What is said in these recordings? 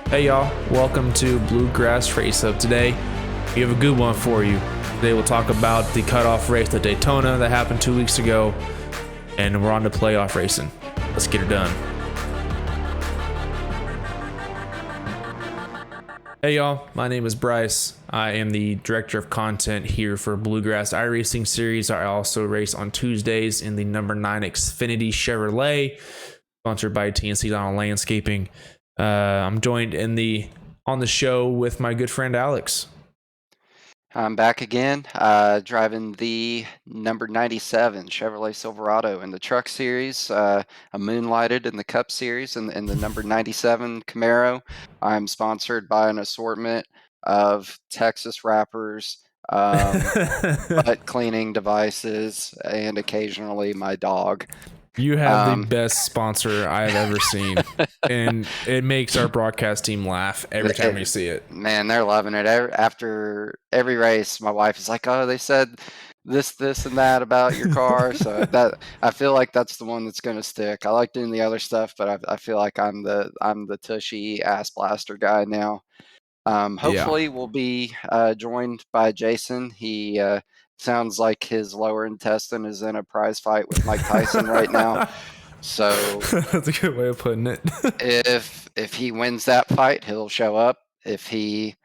Hey y'all, welcome to Bluegrass Race Up. Today, we have a good one for you. Today we'll talk about the cutoff race at Daytona that happened 2 weeks ago, and we're on to playoff racing. Let's get it done. Hey y'all, my name is Bryce. I am the director of content here for Bluegrass iRacing Series. I also race on Tuesdays in the number 9 Xfinity Chevrolet, sponsored by TNC Donald Landscaping. I'm joined on the show with my good friend Alex. I'm back again, driving the number 97 Chevrolet Silverado in the Truck Series. I'm moonlighted in the Cup Series and in the number 97 Camaro. I'm sponsored by an assortment of Texas wrappers, butt cleaning devices, and occasionally my dog. You have the best sponsor I've ever seen, and it makes our broadcast team laugh every time we see it. Man, they're loving it. After every race, my wife is like, "Oh, they said this, and that about your car." So that I feel like that's the one that's going to stick. I like doing the other stuff, but I feel like I'm the tushy ass blaster guy now. Hopefully, we'll be joined by Jason. He sounds like his lower intestine is in a prize fight with Mike Tyson right now. So that's a good way of putting it. if he wins that fight, he'll show up. If he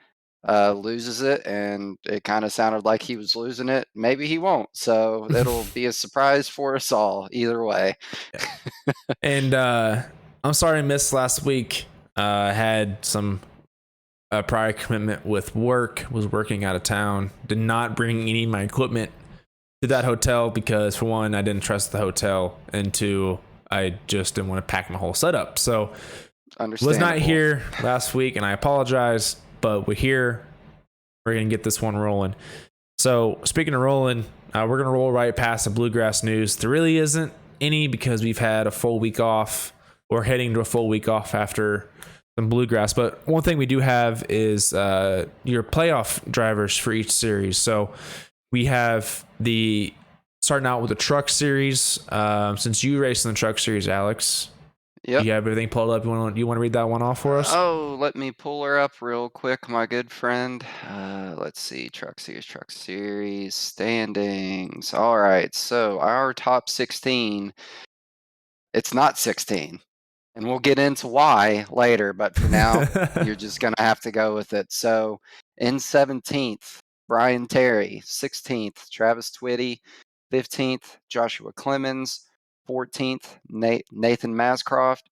loses it, and it kind of sounded like he was losing it, maybe he won't. So it'll be a surprise for us all either way. Yeah. And I'm sorry I missed last week. Had some prior commitment with work, was working out of town, did not bring any of my equipment to that hotel because, for one, I didn't trust the hotel, and two, I just didn't want to pack my whole setup. So was not here last week, and I apologize, but we're here. We're going to get this one rolling. So speaking of rolling, we're going to roll right past the Bluegrass news. There really isn't any because we've had a full week off. We're heading to a full week off after some Bluegrass. But one thing we do have is your playoff drivers for each series. So we have starting out with the Truck Series. Since you raced in the Truck Series, Alex, you have everything pulled up. You want to read that one off for us? Oh, let me pull her up real quick, my good friend. Let's see, Truck Series standings. All right, so our top 16, it's not 16. And we'll get into why later, but for now, you're just going to have to go with it. So in 17th, Brian Terry. 16th, Travis Twitty. 15th, Joshua Clemens. 14th, Nathan Mascroft.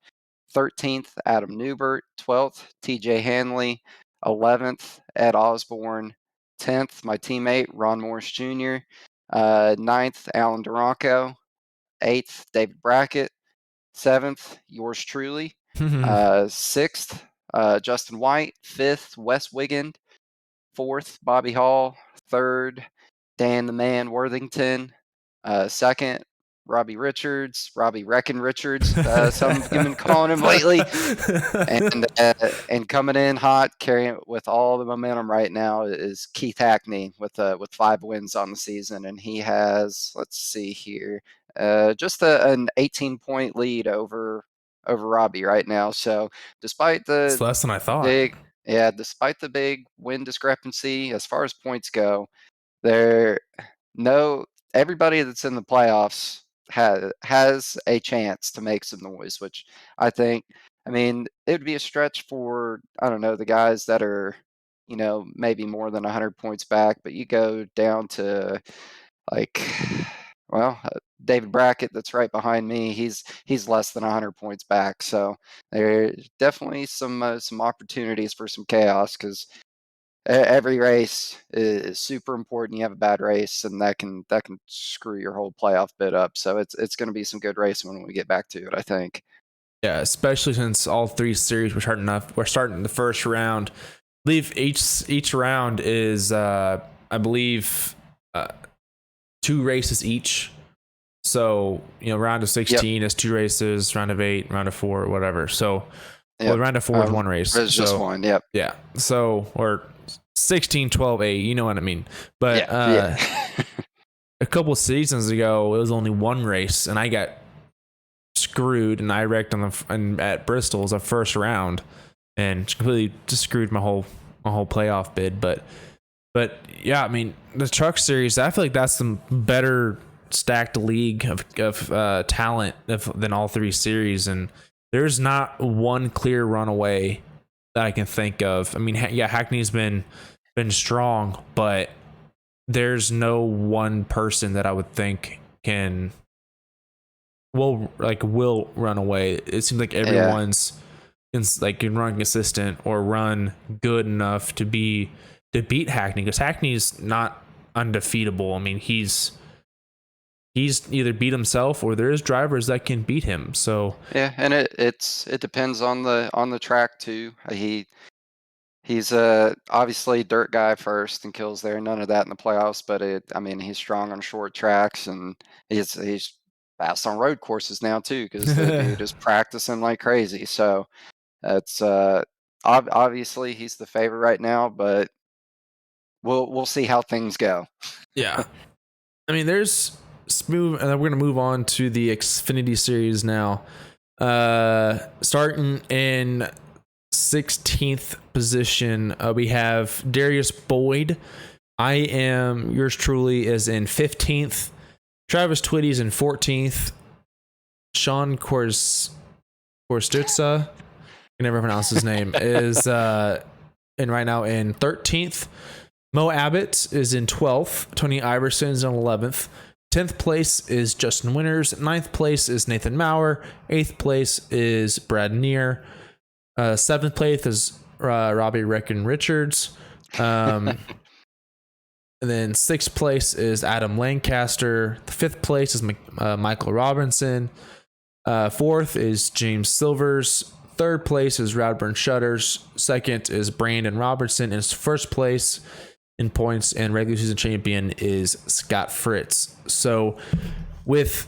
13th, Adam Newbert. 12th, TJ Hanley. 11th, Ed Osborne. 10th, my teammate, Ron Morris Jr. 9th, Alan Duranco. 8th, David Brackett. 7th, yours truly. 6th, Justin White. 5th, Wes Wigand. 4th, Bobby Hall. 3rd, Dan the Man Worthington. 2nd, Robbie Reckon Richards. Some have been calling him lately. And coming in hot, carrying with all the momentum right now is Keith Hackney with 5 wins on the season, and he has, let's see here, just an 18-point lead over Robbie right now. So despite it's less than I thought. Despite the big win discrepancy as far as points go, everybody that's in the playoffs has a chance to make some noise, which I mean, it would be a stretch for, I don't know, the guys that are, maybe more than 100 points back, but you go down to David Brackett, that's right behind me. He's less than 100 points back. So there's definitely some opportunities for some chaos, because every race is super important. You have a bad race, and that can screw your whole playoff bid up. So it's going to be some good racing when we get back to it, I think. Yeah, especially since all 3 series we're starting the first round. I believe each round is I believe 2 races each. So, round of 16 is 2 races, round of 8, round of 4, whatever. So, round of 4 is 1 race. It's just one, yep. Yeah. So, or 16, 12, 8, you know what I mean. But a couple seasons ago, it was only 1 race, and I got screwed, and I wrecked at Bristol as a first round. and completely just screwed my whole playoff bid. But yeah, I mean, the Truck Series, I feel like that's the better stacked league of talent than all three series, and there's not one clear runaway that I can think of. I mean, yeah, Hackney's been strong, but there's no one person that I would think will run away. It seems like everyone's can run consistent or run good enough to beat Hackney, because Hackney's not undefeatable. I mean, he's either beat himself or there is drivers that can beat him. So yeah, and it depends on the track too. He's obviously dirt guy first and kills there. None of that in the playoffs, but I mean, he's strong on short tracks, and he's fast on road courses now too, because the dude is practicing like crazy. So it's obviously he's the favorite right now, but we'll see how things go. Yeah, I mean, there's smooth, and then we're gonna move on to the Xfinity Series now. Starting in 16th position, we have Darius Boyd. I am yours truly is in 15th. Travis Twitty's in 14th. Sean Corstutza, I can never pronounce his name, is in right now in 13th. Mo Abbott is in 12th. Tony Iverson is in 11th. 10th place is Justin Winters. 9th place is Nathan Maurer. 8th place is Brad Neer. 7th place is Robbie Reckon Richards. And then 6th place is Adam Lancaster. The 5th place is Michael Robinson. 4th is James Silvers. 3rd place is Radburn Shutters. 2nd is Brandon Robertson. And 1st place in points and regular season champion is Scott Fritz. So with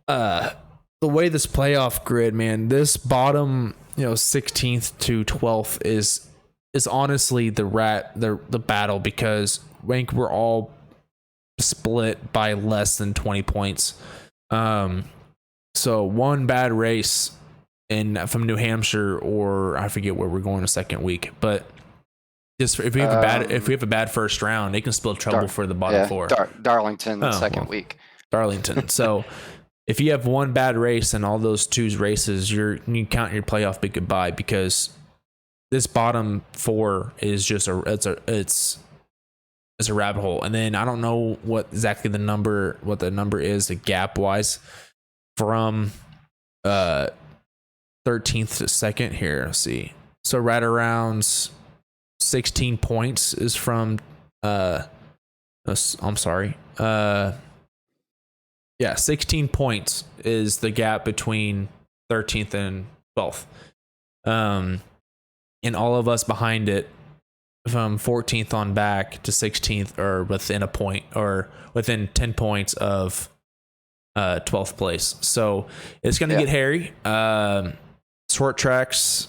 the way this playoff grid, man, this bottom 16th to 12th is honestly the battle, because we're all split by less than 20 points. So one bad race from New Hampshire, or I forget where we're going the second week, but just if we have a bad first round, it can spell trouble for the bottom four. Darlington the second week. Darlington. So if you have one bad race and all those two races, you count your playoff bid goodbye, because this bottom four is just it's a rabbit hole. And then I don't know what the number is gap wise from 13th to second here. Let's see. So right around 16 points is from I'm sorry. 16 points is the gap between 13th and 12th. And all of us behind it from 14th on back to 16th are within a point or within 10 points of 12th place. So it's going to get hairy. Short track race,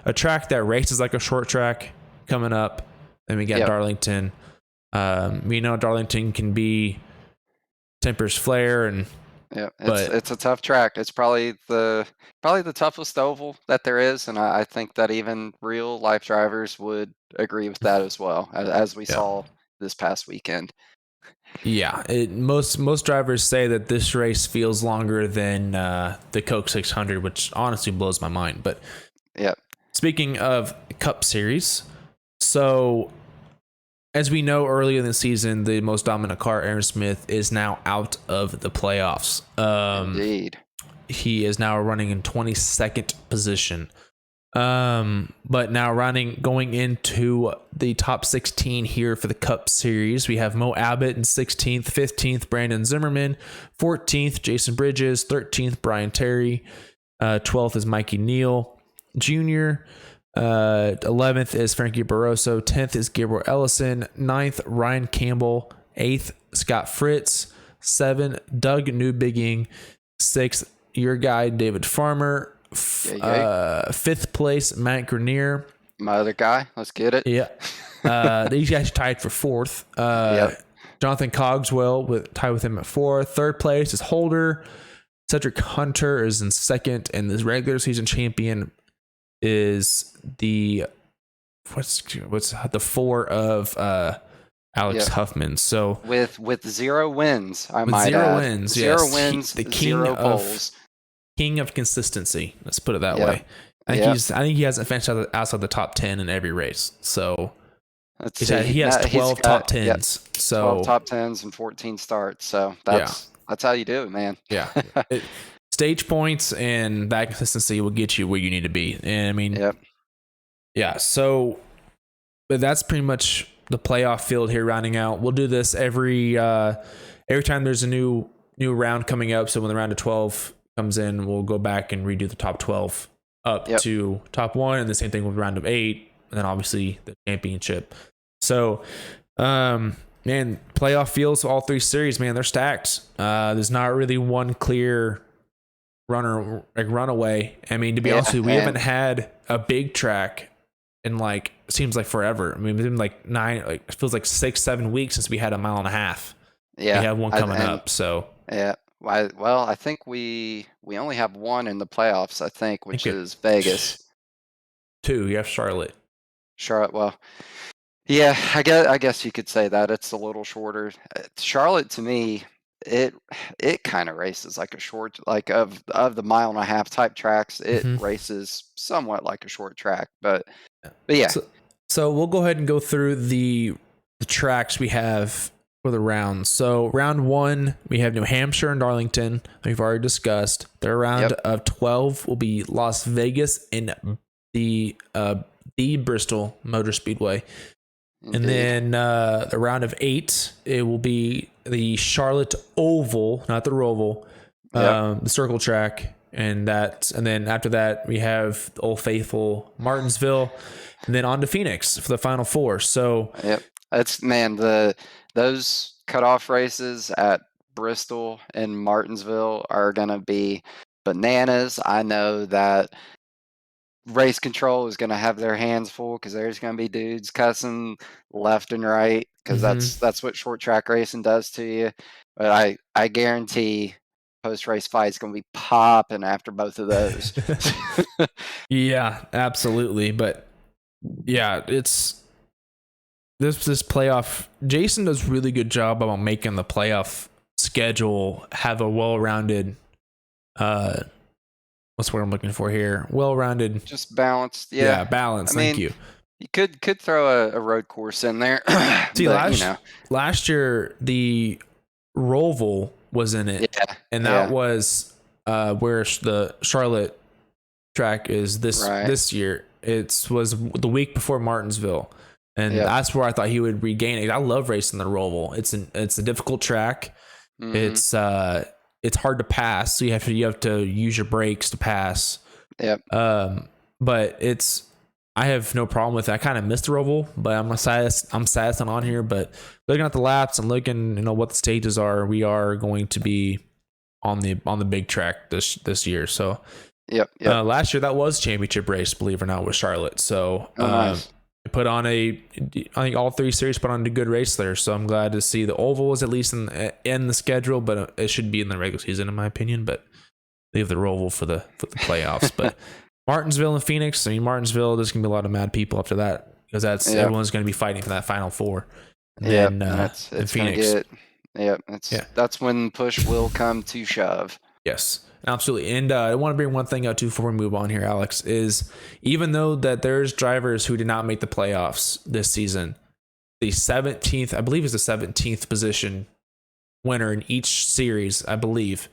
a track that races like a short track coming up. Then we got Darlington. We know Darlington can be tempers flare, and it's a tough track. It's probably the toughest oval that there is, and I think that even real life drivers would agree with that as well, as we saw this past weekend. Yeah, most drivers say that this race feels longer than the Coke 600, which honestly blows my mind. But speaking of Cup Series, so as we know, earlier in the season, the most dominant car, Aaron Smith, is now out of the playoffs. Indeed. He is now running in 22nd position. But now going into the top 16 here for the Cup Series, we have Mo Abbott in 16th, 15th, Brandon Zimmerman, 14th, Jason Bridges, 13th, Brian Terry, 12th is Mikey Neal Jr., 11th is Frankie Barroso, 10th is Gabriel Ellison, 9th, Ryan Campbell, 8th, Scott Fritz, 7th, Doug Newbigging, 6th, your guy, David Farmer, 5th place, Matt Grenier. My other guy, let's get it. Yeah. These guys tied for 4th. Jonathan Cogswell tied with him at 4th. 3rd place is Holder. Cedric Hunter is in second, and the regular season champion is the what's the 4 of Alex Yep. Huffman. So With 0 wins, I with might 0 add. wins, 0 yes, wins, the 0 poles. king of consistency. Let's put it that Yep. way. I Yep. think he hasn't finished outside the top 10 in every race. So Let's he see. has He's 12 got top 10s. 12 So top 10s and 14 starts. So yeah, that's how you do it, man. yeah. Stage points and that consistency will get you where you need to be. And I mean, Yep. yeah. So, but that's pretty much the playoff field here. Rounding out, we'll do this every time there's a new round coming up. So when the round of 12 comes in, we'll go back and redo the top 12 up to top 1, and the same thing with round of 8, and then obviously the championship. So, man, playoff fields, all 3 series, man, they're stacked. There's not really one clear runaway. I mean, to be honest with you, we haven't had a big track in seems like forever. I mean, it's been it feels like 6-7 weeks since we had a mile and a half. Yeah. We have one coming up. So yeah. Well, I think we only have one in the playoffs, I think, which is Vegas. 2, you have Charlotte. Charlotte, well, yeah, I guess you could say that. It's a little shorter. Charlotte, to me, it kind of races like a short, like of the mile and a half type tracks, it races somewhat like a short track, but yeah. So we'll go ahead and go through the tracks we have for the rounds. So round 1, we have New Hampshire and Darlington. We've already discussed. The round of 12 will be Las Vegas and the Bristol Motor Speedway. Indeed. And then the round of 8, it will be the Charlotte Oval, not the Roval, the circle track. And then after that, we have the Old Faithful Martinsville, and then on to Phoenix for the final 4. So it's, man, those cutoff races at Bristol and Martinsville are gonna be bananas. I know that race control is going to have their hands full because there's going to be dudes cussing left and right because that's what short track racing does to you. But I guarantee post race fights going to be popping after both of those. Yeah, absolutely. But yeah, it's this playoff. Jason does really good job about making the playoff schedule have a well-rounded what's what I'm looking for here? Well-rounded, just balanced. Yeah, balanced. Thank you. You could throw a road course in there. See, but, last year the Roval was in it, and that was where the Charlotte track is this year. It was the week before Martinsville, and that's where I thought he would regain it. I love racing the Roval. It's a difficult track. Mm-hmm. It's hard to pass, so you have to use your brakes to pass. But I have no problem with it. I kind of missed the Roval, but I'm sad it's not on here. But looking at the laps and looking, what the stages are, we are going to be on the big track this year. So last year that was championship race, believe it or not, with Charlotte. So nice. put on I think all 3 series put on a good race there. So I'm glad to see the Oval was at least in the schedule, but it should be in the regular season in my opinion. But leave the Roval for the playoffs. But Martinsville and Phoenix. I mean, Martinsville, there's gonna be a lot of mad people after that because everyone's gonna be fighting for that final 4. And then it's Phoenix. That's when push will come to shove. Yes, absolutely. And I want to bring one thing out too before we move on here, Alex, is even though that there's drivers who did not make the playoffs this season, the 17th, I believe, is the 17th position winner in each series, I believe.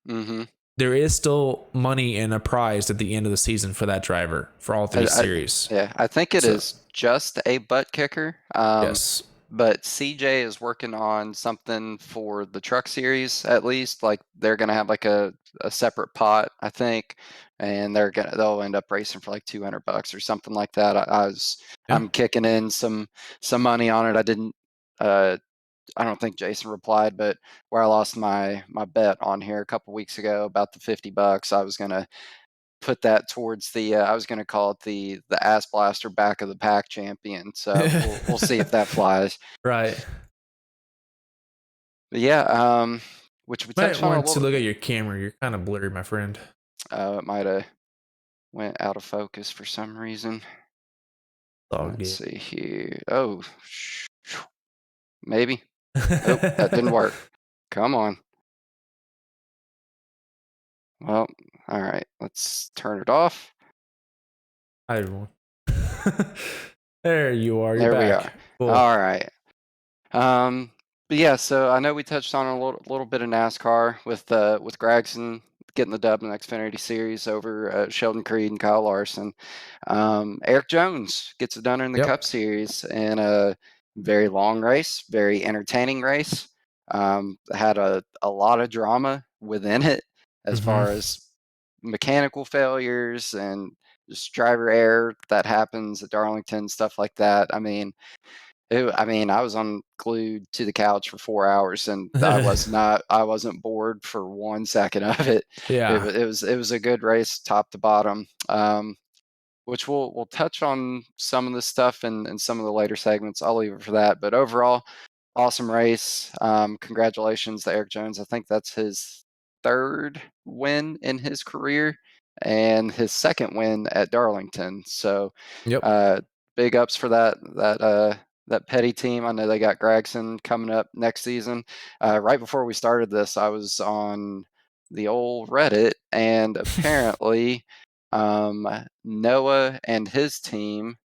Mm-hmm. There is still money and a prize at the end of the season for that driver for all 3 series. I think it is just a butt kicker. Yes. But CJ is working on something for the truck series, at least. Like they're gonna have like a separate pot, I think, and they'll end up racing for like $200 or something like that. I'm kicking in some money on it. I didn't. I don't think Jason replied, but where I lost my bet on here a couple weeks ago about the $50, I was gonna put that towards the I was going to call it the ass blaster back of the pack champion. So we'll see if that flies. Right. But yeah, which we Might touched on a want to little. look at your camera. You're kind of blurry, my friend. It might have went out of focus for some reason. It's all Let's good. see here. Oh, maybe. Nope, that didn't work. Come on. Well, all right. Let's turn it off. Hi, everyone. There you are. You're There we are. back. Cool. All right. Um, but yeah, so I know we touched on a little bit of NASCAR with Gragson getting the dub in the Xfinity Series over Sheldon Creed and Kyle Larson. Eric Jones gets it done in the Yep. Cup Series in a very long race, very entertaining race. Had a lot of drama within it as Mm-hmm. far as mechanical failures and just driver error that happens at Darlington, stuff like that. I was glued to the couch for 4 hours, and I wasn't bored for 1 second of it. Yeah. It was a good race top to bottom, which we'll touch on some of the stuff in some of the later segments. I'll leave it for that, but overall, awesome race. Congratulations to Eric Jones. I think that's his 3rd win in his career and his 2nd win at Darlington. So, Yep. uh, big ups for that Petty team. I know they got Gregson coming up next season. Right before we started this, I was on the old Reddit, and apparently, Noah and his team.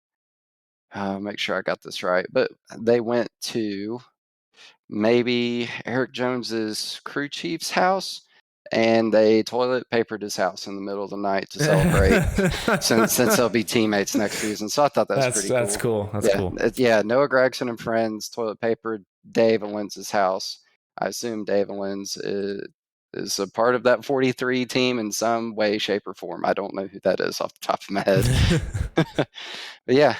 Make sure I got this right, but they went to maybe Eric Jones's crew chief's house, and they toilet papered his house in the middle of the night to celebrate since they'll be teammates next season. So I thought that was pretty That's cool. cool. That's Yeah, cool. yeah. Noah Gregson and friends toilet papered Dave and Lenz's house. I assume Dave and Lenz is a part of that 43 team in some way, shape, or form. I don't know who that is off the top of my head. But yeah,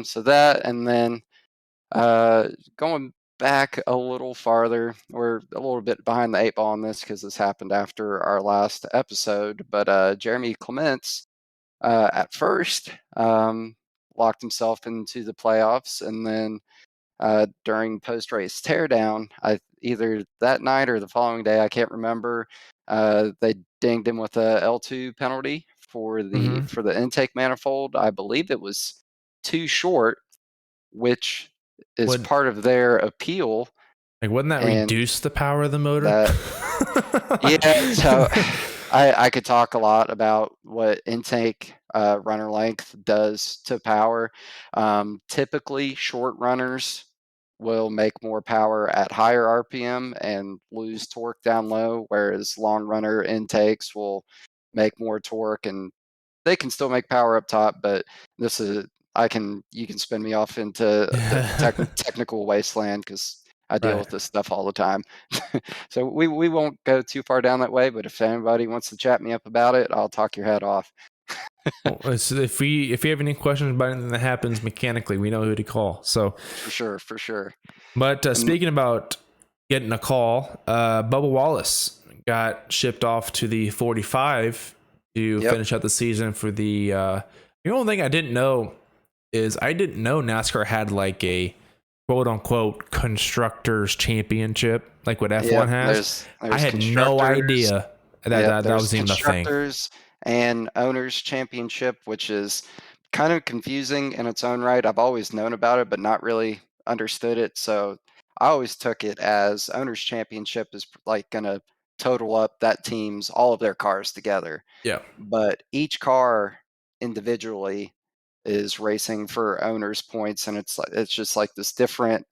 so that, and then going back a little farther, we're a little bit behind the 8 ball on this because this happened after our last episode. But Jeremy Clements, at first, locked himself into the playoffs, and then during post race teardown, either that night or the following day, I can't remember. They dinged him with a L2 penalty for the Mm-hmm. for the intake manifold. I believe it was too short, which is Would part of their appeal, wouldn't that and reduce the power of the motor? that yeah. So I could talk a lot about what intake runner length does to power. Typically, short runners will make more power at higher RPM and lose torque down low, whereas long runner intakes will make more torque, and they can still make power up top. But this is you can spin me off into the technical wasteland because I deal Right. with this stuff all the time. So we won't go too far down that way, but if anybody wants to chat me up about it, I'll talk your head off. Well, so if we have any questions about anything that happens mechanically, we know who to call. So, For sure, for sure. but And speaking about getting a call, Bubba Wallace got shipped off to the 45 to yep, finish out the season for the only thing I didn't know is I didn't know NASCAR had like a quote unquote constructors championship like what F1 yep. has. I There's had no constructors. idea Yep, that there's was even a thing. constructors and owners championship, which is kind of confusing in its own right. I've always known about it, but not really understood it. So I always took it as owners championship is like going to total up that team's all of their cars together. Yeah. But each car individually is racing for owners points, and it's just like this different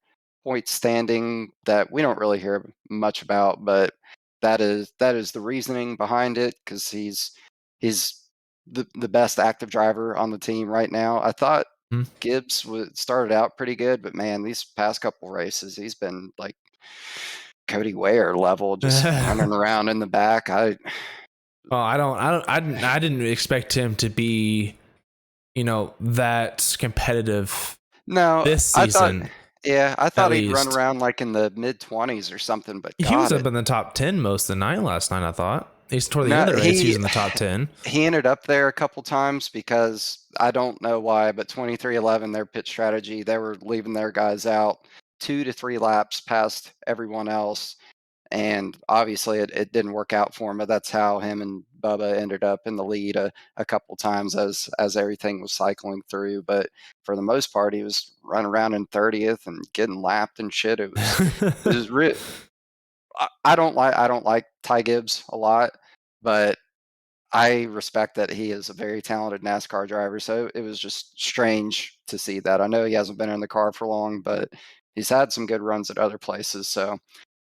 point standing that we don't really hear much about, but that is the reasoning behind it because he's the best active driver on the team right now. I thought Hmm. Gibbs started out pretty good, but man, these past couple races, he's been like Cody Ware level, just running around in the back. Well, I didn't expect him to be, that competitive No, this I thought, season, yeah, I at thought he'd run least. around like in the mid-20s or something, but He was God, up in the top 10 most of the night last night, I thought. He's toward the no, end of the race, he was in the top 10. he ended up there a couple times because I don't know why, but 2311, their pit strategy, they were leaving their guys out 2 to 3 laps past everyone else, and obviously it didn't work out for him. But that's how him and Bubba ended up in the lead a couple times as everything was cycling through. But for the most part, he was running around in 30th and getting lapped and shit. It was I don't like Ty Gibbs a lot, but I respect that he is a very talented NASCAR driver. So it was just strange to see that. I know he hasn't been in the car for long, but he's had some good runs at other places. So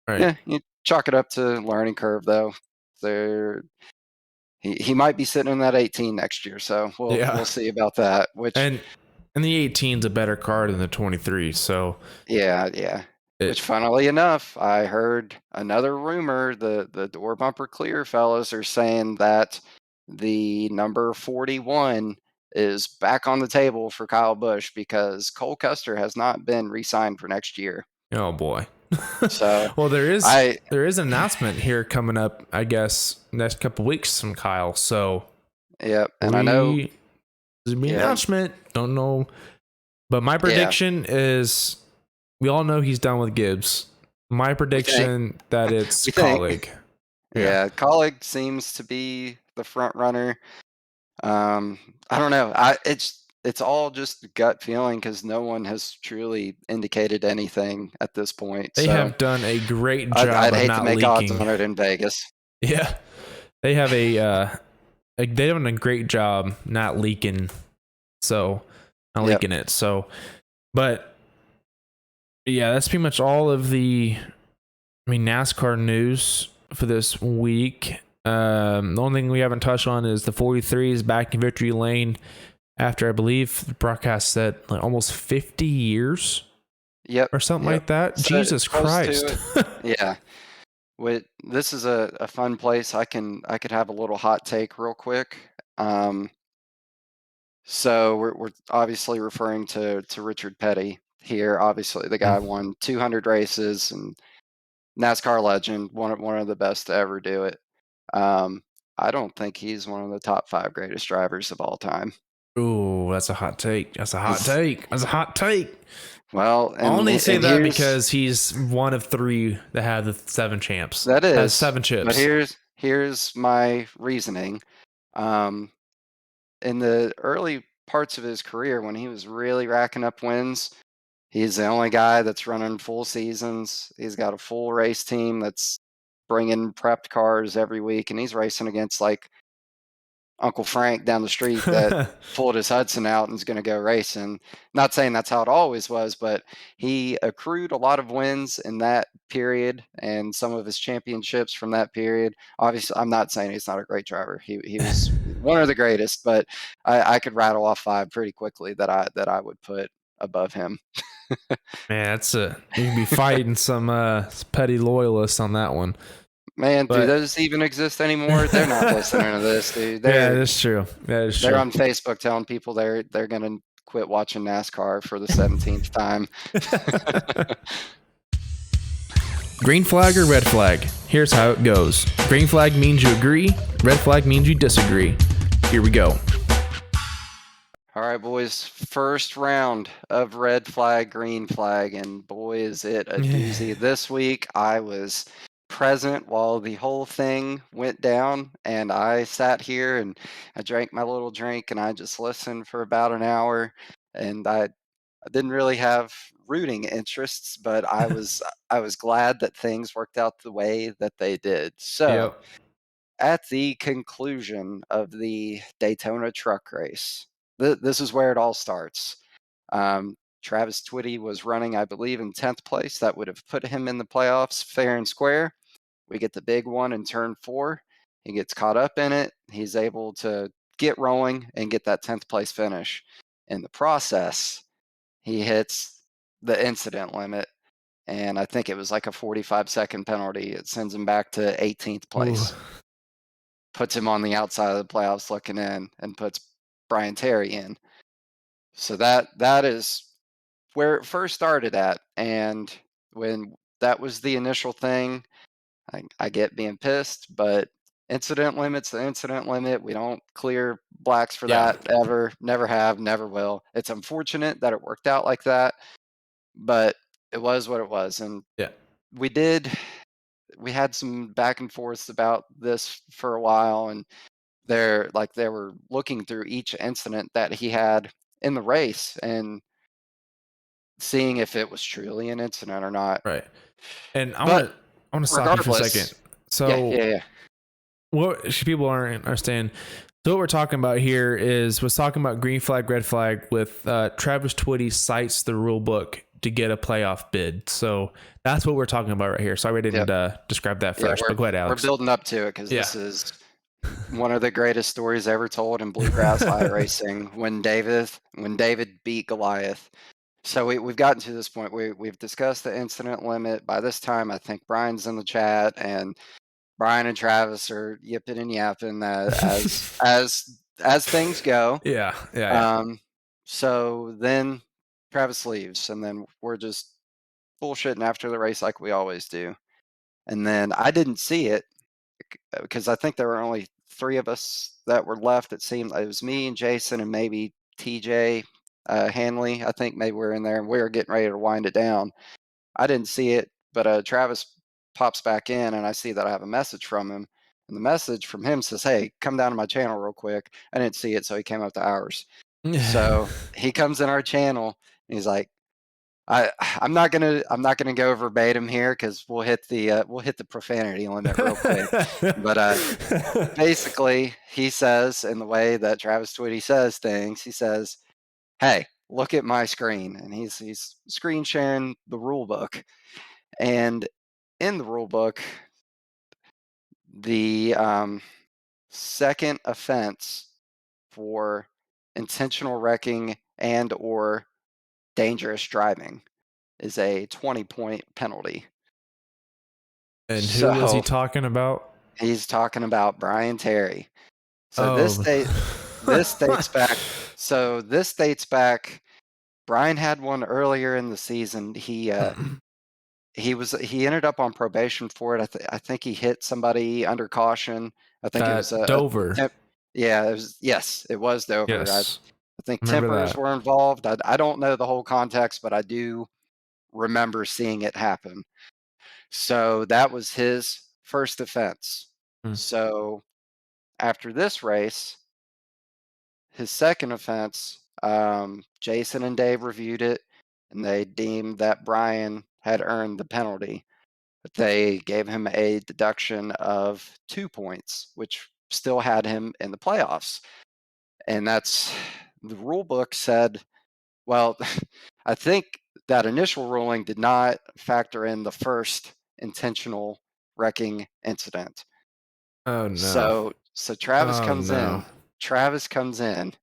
Right. yeah, you chalk it up to learning curve though. There he might be sitting in that 18 next year, so Yeah. we'll see about that. Which And the 18's a better car than the 23. So yeah. Which it funnily enough, I heard another rumor, the door bumper clear fellas are saying that the number 41 is back on the table for Kyle Busch because Cole Custer has not been re-signed for next year. oh boy. So Well, I there is an announcement here coming up, I guess, next couple weeks from Kyle. So yep, and I know there's gonna be an yeah, announcement. Don't know, but my yeah, prediction is we all know he's done with Gibbs. My we think prediction that it's we think colleague. Yeah, yeah, Colleague seems to be the front runner. Um, I don't know. It's all just gut feeling because no one has truly indicated anything at this point. they So have done a great I'd job of hate to not make odds leaking. on it in Vegas. Yeah, they have they've done a great job not leaking. So not Yep. leaking it. So, but yeah, that's pretty much all of the NASCAR news for this week. The only thing we haven't touched on is the 43 is back in victory lane after I believe the broadcast said like almost 50 years Yep. or something Yep. like that. So Jesus close to Christ. it. Yeah. This is a fun place. I could have a little hot take real quick. So we're obviously referring to Richard Petty here. Obviously, the guy won 200 races and NASCAR legend, one of the best to ever do it. Um, I don't think he's one of the top 5 greatest drivers of all time. Ooh, that's a hot take. That's a hot take. That's a hot take. Well, I only say and that here's because he's one of 3 that have the 7 champs. that Has is, 7 but chips. here's my reasoning. Um, in the early parts of his career, when he was really racking up wins, he's the only guy that's running full seasons. He's got a full race team that's bringing prepped cars every week, and he's racing against like Uncle Frank down the street that pulled his Hudson out and is going to go racing. Not saying that's how it always was, but he accrued a lot of wins in that period and some of his championships from that period. Obviously, I'm not saying he's not a great driver. He was one of the greatest, but I could rattle off 5 pretty quickly that I would put above him. Man, that's you can be fighting some petty loyalists on that one. Man, do But those even exist anymore? They're not listening to this, dude. yeah, that's true. That is They're true. on Facebook telling people they're gonna quit watching NASCAR for the 17th time. Green flag or red flag? Here's how it goes. Green flag means you agree, red flag means you disagree. Here we go. All right, boys. First round of red flag, green flag, and boy, is it a doozy. This week, I was present while the whole thing went down, and I sat here and I drank my little drink and I just listened for about an hour. And I didn't really have rooting interests, but I was glad that things worked out the way that they did. So, Yep. at the conclusion of the Daytona truck race, this is where it all starts. Travis Twitty was running, I believe, in 10th place. That would have put him in the playoffs fair and square. We get the big one in turn 4. He gets caught up in it. He's able to get rolling and get that 10th place finish. In the process, he hits the incident limit, and I think it was like a 45-second penalty. It sends him back to 18th Ooh. place, puts him on the outside of the playoffs looking in, and puts Brian Terry in. So that is where it first started at. And when that was the initial thing, I get being pissed, but incident limit's the incident limit. We don't clear blacks for Yeah. that ever, never have, never will. It's unfortunate that it worked out like that, but it was what it was. And Yeah. we did we had some back and forths about this for a while, and they were looking through each incident that he had in the race and seeing if it was truly an incident or not. Right. And But I want to stop you for a second. regardless, yeah, So yeah, yeah. what people aren't understand. So what we're talking about here is was talking about green flag, red flag with Travis Twitty cites the rule book to get a playoff bid. So that's what we're talking about right here. Sorry I Yep. didn't describe that Yeah, first, but go ahead, we're Alex. building up to it because Yeah. this is one of the greatest stories ever told in bluegrass iRacing when David beat Goliath. So we've gotten to this point. We've discussed the incident limit. By this time, I think Brian's in the chat, and Brian and Travis are yipping and yapping as things go. Yeah. Yeah. Yeah. Um, so then Travis leaves, and then we're just bullshitting after the race like we always do. And then I didn't see it because I think there were only three of us that were left. It seemed it was me and Jason and maybe TJ Hanley. I think maybe we are in there, and we were getting ready to wind it down. I didn't see it, but Travis pops back in, and I see that I have a message from him. And the message from him says, "Hey, come down to my channel real quick." I didn't see it, so he came up to ours. So he comes in our channel, and he's like, I'm not gonna go verbatim here because we'll hit the profanity limit real quick. But basically, he says in the way that Travis Twitty says things, he says, "Hey, look at my screen," and he's screen sharing the rule book. And in the rule book, the second offense for intentional wrecking and or dangerous driving is a 20-point penalty. And who was he So talking about? he's talking about Brian Terry. So Oh. this dates back. So this dates back. Brian had one earlier in the season. He ended up on probation for it. I think he hit somebody under caution. I think it was That a Dover. temp. Yeah, it was. Yes, it was Dover. I Yes. think Remember tempers that. were involved. I don't know the whole context, but I do remember seeing it happen. So that was his first offense. Hmm. So after this race, his second offense, Jason and Dave reviewed it, and they deemed that Brian had earned the penalty. But they gave him a deduction of 2 points, which still had him in the playoffs. And that's the rule book said, well, I think that initial ruling did not factor in the first intentional wrecking incident. Oh no. So Travis Oh comes no. in. Travis comes in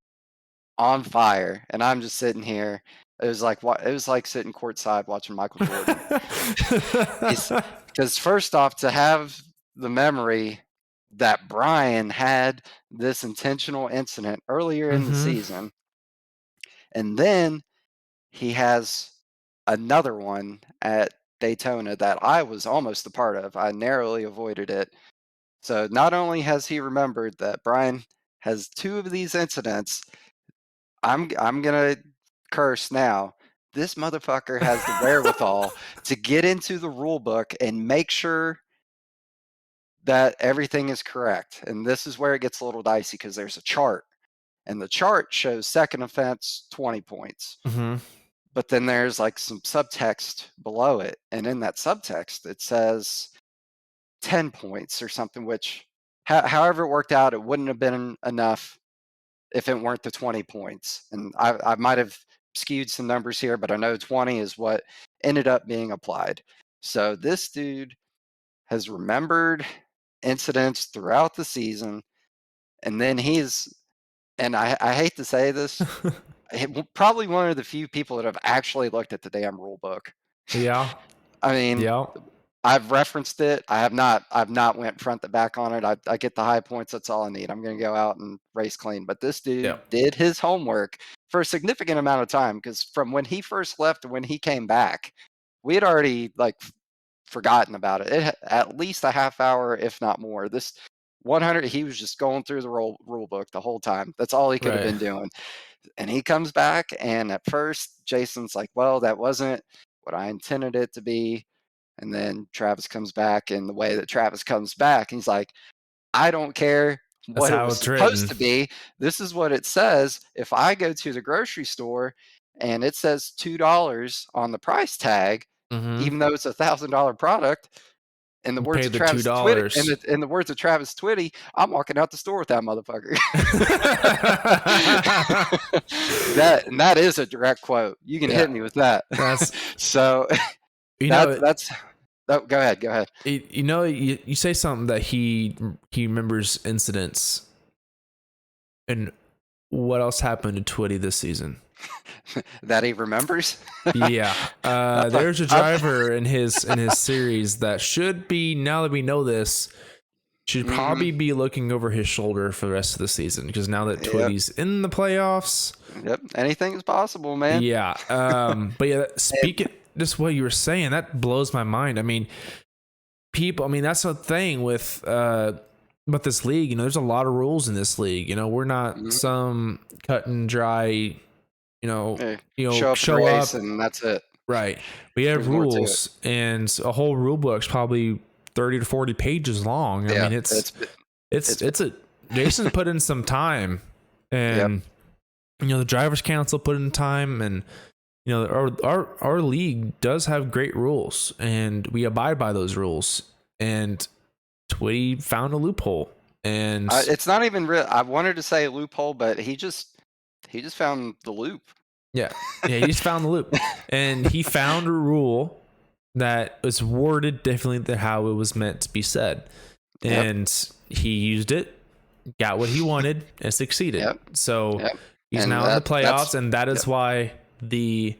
on fire, and I'm just sitting here. It was like sitting courtside watching Michael Jordan. He's because first off, to have the memory that Brian had this intentional incident earlier in the Mm-hmm. season, and then he has another one at Daytona that I was almost a part of. I narrowly avoided it. So not only has he remembered that Brian has two of these incidents, I'm gonna curse now. This motherfucker has the wherewithal to get into the rule book and make sure that everything is correct. And this is where it gets a little dicey because there's a chart, and the chart shows second offense 20 points. Mm-hmm. But then there's like some subtext below it, and in that subtext it says 10 points or something, which however it worked out, it wouldn't have been enough if it weren't the 20 points. And I might have skewed some numbers here, but I know 20 is what ended up being applied. So this dude has remembered incidents throughout the season, and then and I hate to say this, probably one of the few people that have actually looked at the damn rule book. Yeah. I mean, Yeah. I've referenced it. I've not went front to back on it. I get the high points. That's all I need. I'm going to go out and race clean. But this Yeah. dude did his homework for a significant amount of time, because from when he first left to when he came back, we had already like forgotten about it. At least a half hour, if not more. This 100, he was just going through the rule book the whole time. That's all he could have Right. been doing. And he comes back, and at first Jason's like, "Well, that wasn't what I intended it to be." And then Travis comes back, and the way that Travis comes back, he's like, I don't care That's what it how was it's supposed written. to be. This is what it says. If I go to the grocery store and it says $2 on the price tag, Mm-hmm. even though it's $1,000 product, in the words Pay of the $2. Travis Twitty, in the words of Travis Twitty, I'm walking out the store with that motherfucker. That is a direct quote. You can Yeah, hit me with that. that's So you know that's oh, go ahead, go ahead. you say something that he remembers incidents, and what else happened to Twitty this season? That he remembers. Yeah, there's a I've, driver in his series that should be, now that we know this, should mhm, probably be looking over his shoulder for the rest of the season, because now that yep, Twitty's in the playoffs. yep. Anything is possible, man. Yeah. But yeah, And, speaking just what you were saying, that blows my mind. I mean, people, I mean, that's the thing with this league. You know, there's a lot of rules in this league. You know, we're not mhm, some cut and dry, hey, show up and show race, up. and that's it. Right. We have There's more to it. rules, and a whole rule book's probably 30 to 40 pages long. I Yeah, mean, it's it's a Jason's put in some time, yep, and the drivers council put in time, and our league does have great rules, and we abide by those rules. And Twitty found a loophole, and it's not even real. I wanted to say loophole, but he just found the loop. yeah, he just found the loop, and he found a rule that was worded differently than how it was meant to be said, Yep, and he used it, got what he wanted, and succeeded. yep, So yep. he's And now in the that's playoffs, and that yep, is why the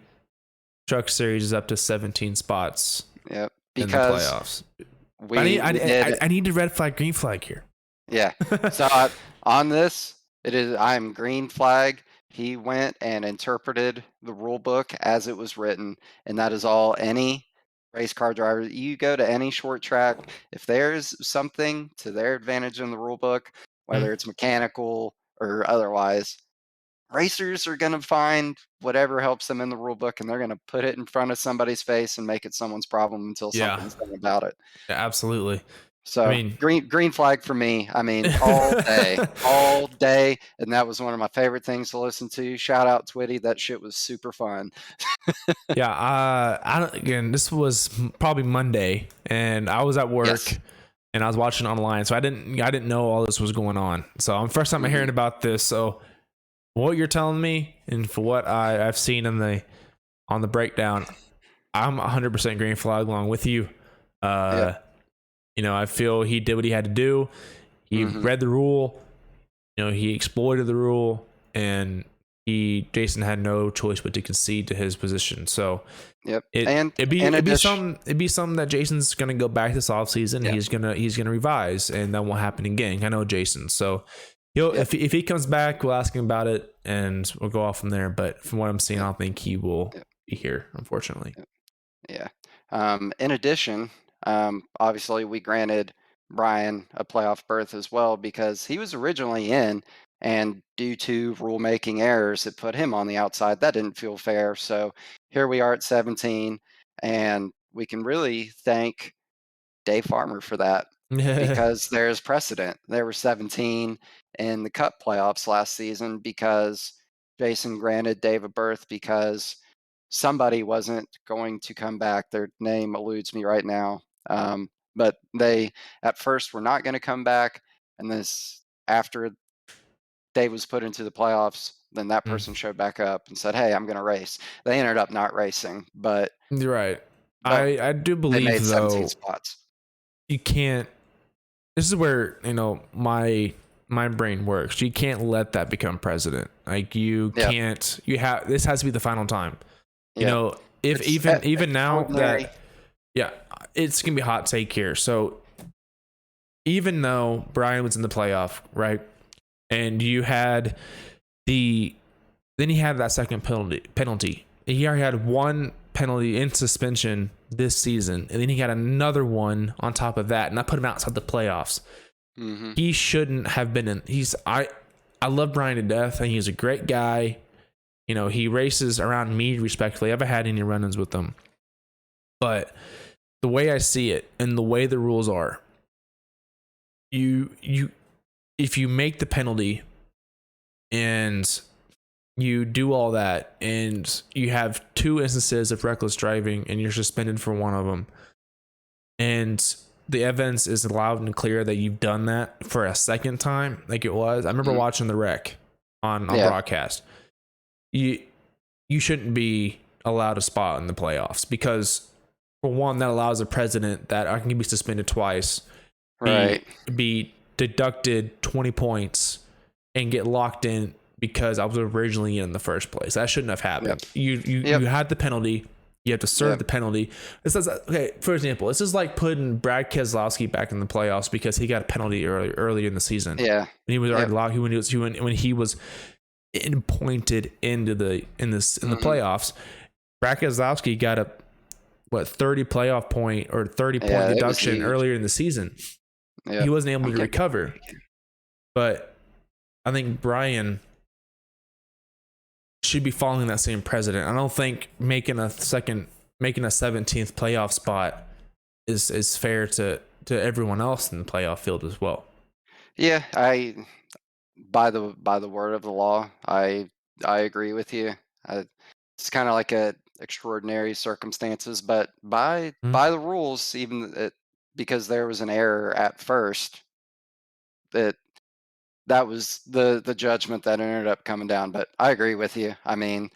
Truck Series is up to 17 spots yep. in the Because playoffs. But we did. I need a red flag, green flag here. Yeah. So on this, I'm green flag. He went and interpreted the rule book as it was written, and that is all. Any race car driver, you go to any short track, if there's something to their advantage in the rule book, Mm, whether it's mechanical or otherwise, racers are going to find whatever helps them in the rule book, and they're going to put it in front of somebody's face and make it someone's problem until yeah, something's done about it. absolutely. I So mean, green flag for me. I mean, all day, and that was one of my favorite things to listen to. Shout out Twitty, that shit was super fun. yeah. I don't, again, this was probably Monday, and I was at work, Yes. and I was watching online, so I didn't know all this was going on. So I'm first time I'm Hmm. hearing about this. So what you're telling me, and for what I've seen on the breakdown, I'm 100% green flag along with you. Yep. Uh, I feel he did what he had to do. He Hmm. read the rule. He exploited the rule, and Jason had no choice but to concede to his position. So Yep. it And it'd be in it'd be addition, something that Jason's gonna go back this offseason. yeah. He's gonna revise, and that won't happen again. I know Jason, so he'll Yep. if he comes back, we'll ask him about it, and we'll go off from there. But from what I'm seeing, I Yep. don't think he will Yep. be here, unfortunately. Yep. Yeah. In addition, obviously we granted Brian a playoff berth as well because he was originally in, and due to rulemaking errors, it put him on the outside. That didn't feel fair. So here we are at 17, and we can really thank Dave Farmer for that because there's precedent. There were 17 in the Cup playoffs last season because Jason granted Dave a berth because somebody wasn't going to come back. Their name eludes me right now. But they at first were not going to come back. And this, after Dave was put into the playoffs, then that Mm, person showed back up and said, "Hey, I'm going to race." They ended up not racing, but you're right. but I do they believe made 17 though, spots. you can't. This is where my brain works. You can't let that become precedent. Like you Yep. can't. You have this has to be the final time. Yep. If It's even now extraordinary. that, yeah, it's gonna be a hot take here. So even though Brian was in the playoff, right, and you had then he had that second penalty. He already had one penalty in suspension this season, and then he had another one on top of that, and that put him outside the playoffs. Hmm. He shouldn't have been in. I love Brian to death, and he's a great guy. He races around me respectfully. I haven't had any run-ins with him, but the way I see it and the way the rules are, you if you make the penalty and you do all that and you have two instances of reckless driving and you're suspended for one of them, and the evidence is loud and clear that you've done that for a second time, like it was. I remember Mhm. watching the wreck on Yeah. broadcast. You shouldn't be allowed a spot in the playoffs because, for one, that allows a president that I can be suspended twice Right. be deducted 20 points and get locked in because I was originally in the first place. That shouldn't have Yep. happened. You Yep. had the penalty. You have to serve Yep. the penalty. This is okay. For example, this is like putting Brad Keselowski back in the playoffs because he got a penalty earlier in the season. Yeah. When he was already Yep. locked, when he was appointed into the in the Mhm. playoffs. Brad Keselowski got a 30 playoff point or 30-point Yeah, it was deduction huge. earlier in the season. He Yep. wasn't able I'm to getting recover. But I think Brian should be following that same precedent. I don't think making a 17th playoff spot is fair to everyone else in the playoff field as well. Yeah, by the word of the law, I agree with you. It's kind of like a extraordinary circumstances, but Mm. by the rules, because there was an error at first, that that was the judgment that ended up coming down. But I agree with you. I mean,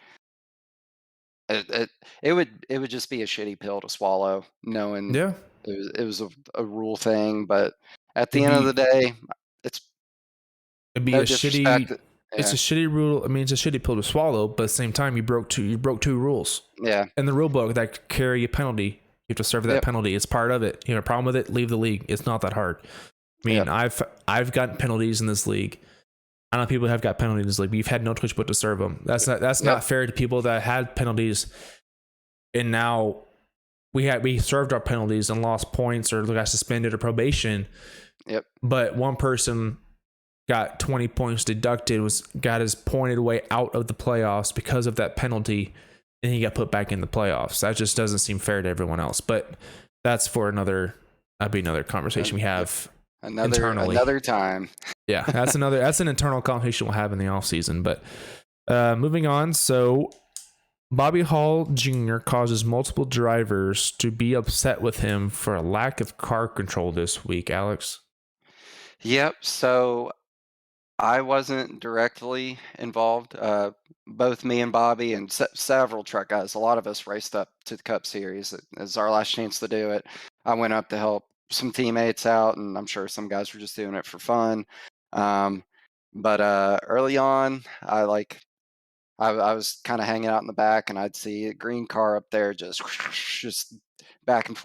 it it, it would just be a shitty pill to swallow, knowing Yeah, it was a rule thing. But at the it'd end of the be day, it's it'd be no a disrespect. shitty. It's a Yeah, shitty rule. I mean, it's a shitty pill to swallow, but at the same time, you broke two rules yeah, in the rule book that carry a penalty. You have to serve that yep, penalty. It's part of it. You have a problem with it, leave the league. It's not that hard. I mean, yep, I've gotten penalties in this league. I know people have got penalties in this league, but you've had no choice but to serve them. That's yep, not fair to people that had penalties, and now we served our penalties and lost points or got suspended or probation. yep. But one person got 20 points deducted, got his pointed way out of the playoffs because of that penalty, and he got put back in the playoffs. That just doesn't seem fair to everyone else. But that's for that'd be another conversation we Yep. have internally. Another time. Yeah, that's an internal conversation we'll have in the off season. But moving on, so Bobby Hall Jr. causes multiple drivers to be upset with him for a lack of car control this week. Alex. Yep. So I wasn't directly involved. Both me and Bobby and several truck guys, a lot of us raced up to the Cup Series. It was our last chance to do it. I went up to help some teammates out, and I'm sure some guys were just doing it for fun. Um, but early on, I was kind of hanging out in the back, and I'd see a green car up there just back and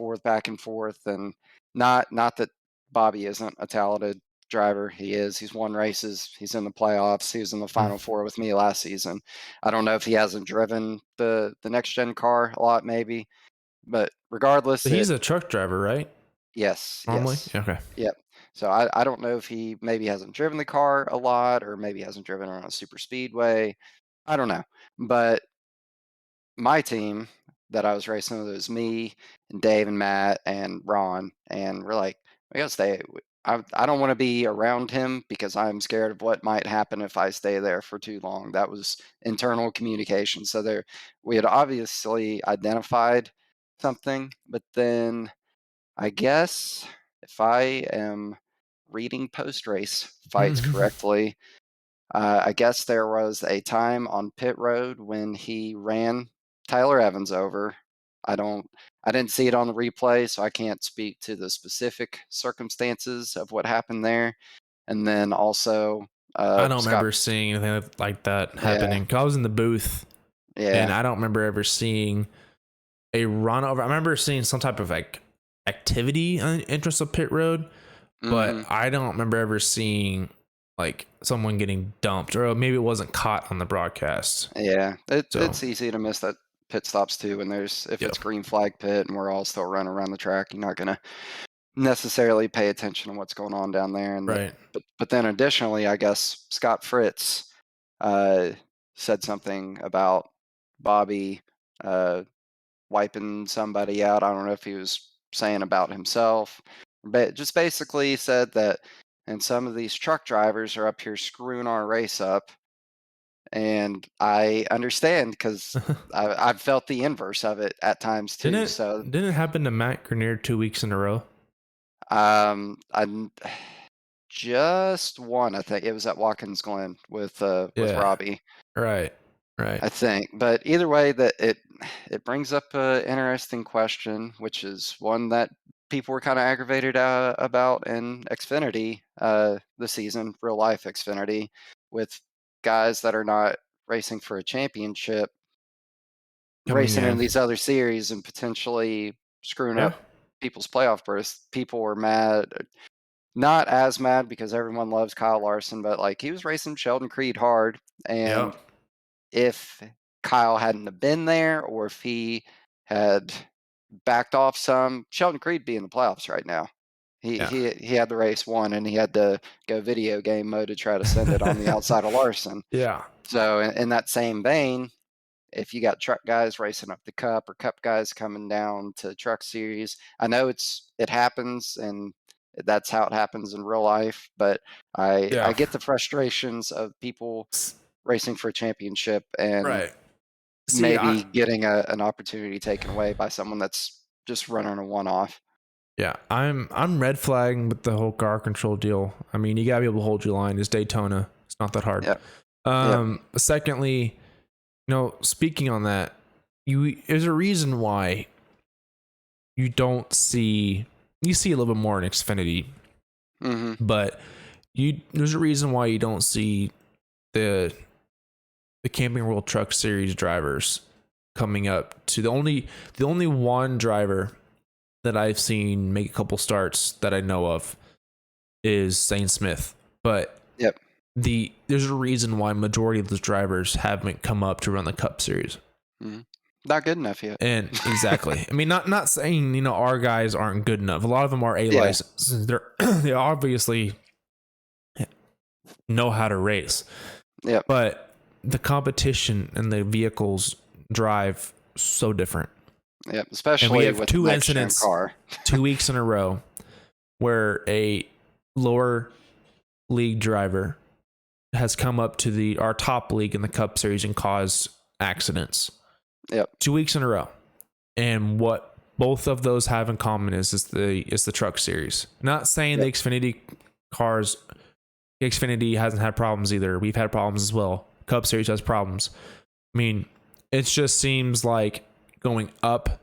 forth, and not that Bobby isn't a talented driver. He is. He's won races. He's in the playoffs. He was in the Mm. Final Four with me last season. I don't know if he hasn't driven the next gen car a lot, maybe, but regardless, But he's a truck driver, right? yes, Normally, yes, okay. yep. So I don't know if he maybe hasn't driven the car a lot, or maybe hasn't driven on a super speedway. I don't know, but my team that I was racing with, it was me and Dave and Matt and Ron, and we're like, we gotta stay. I don't want to be around him because I'm scared of what might happen if I stay there for too long. That was internal communication. So there, we had obviously identified something, but then I guess if I am reading post race fights correctly, I guess there was a time on pit road when he ran Tyler Evans over. I don't I didn't see it on the replay, so I can't speak to the specific circumstances of what happened there. And then also, I don't Scott. remember seeing anything like that Yeah, happening. 'Cause I was in the booth, and yeah, I don't remember ever seeing a run over. I remember seeing some type of like activity on entrance of pit road, but mhm, I don't remember ever seeing like someone getting dumped, or maybe it wasn't caught on the broadcast. yeah. So, It's easy to miss that pit stops too when there's if yeah, it's green flag pit and we're all still running around the track. You're not gonna necessarily pay attention to what's going on down there. And right. but then additionally, I guess Scott Fritz uh, said something about Bobby uh, wiping somebody out. I don't know if he was saying about himself, but just basically said that, and some of these truck drivers are up here screwing our race up. And I understand because I've felt the inverse of it at times too. Didn't So didn't it happen to Matt Grenier 2 weeks in a row? I'm just one. I think it was at Watkins Glen with Yeah. Robbie. Right. I think, but either way, that it brings up an interesting question, which is one that people were kind of aggravated about in Xfinity this season, real life Xfinity, with guys that are not racing for a championship, Coming racing in in. these other series and potentially screwing Yeah. up people's playoff berths. People were mad, not as mad because everyone loves Kyle Larson, but like he was racing Sheldon Creed hard, and Yep. if Kyle hadn't have been there, or if he had backed off some, Sheldon Creed be in the playoffs right now. He Yeah. he he had the race won, and he had to go video game mode to try to send it on the outside of Larson. Yeah. So in that same vein, if you got truck guys racing up the cup or cup guys coming down to truck series, I know it happens and that's how it happens in real life, but I Yeah. get the frustrations of people racing for a championship and Right. See, maybe getting an opportunity taken away by someone that's just running a one-off. I'm red flagging with the whole car control deal. I mean, you gotta be able to hold your line. It's Daytona. It's not that hard. Yep. Yep. Secondly, speaking on that, there's a reason why you don't see you see a little bit more in Xfinity, but there's a reason why you don't see the Camping World Truck Series drivers coming up to the only one driver that I've seen make a couple starts that I know of is Zane Smith. But Yep. there's a reason why majority of those drivers haven't come up to run the Cup Series. Not good enough yet. And exactly. I mean, not saying, our guys aren't good enough. A lot of them are A licenses. They obviously know how to race. Yep. But the competition and the vehicles drive so different. Yep. Especially and we have with two next gen incidents car. 2 weeks in a row where a lower league driver has come up to our top league in the Cup Series and caused accidents. Yep. 2 weeks in a row. And what both of those have in common is the Truck Series. Not saying the Xfinity hasn't had problems either. We've had problems as well. Cup Series has problems. I mean, it just seems like going up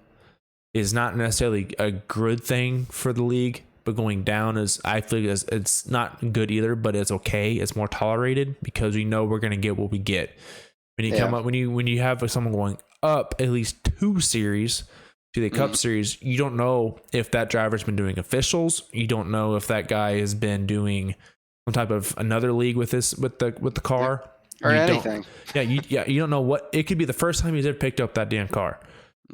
is not necessarily a good thing for the league, but going down I feel it's not good either, but it's okay. It's more tolerated because we know we're going to get what we get. When you come up, when you have someone going up at least 2 series to the Cup Series, you don't know if that driver's been doing officials. You don't know if that guy has been doing some type of another league with the car or anything. You don't know what it could be. The first time he's ever picked up that damn car.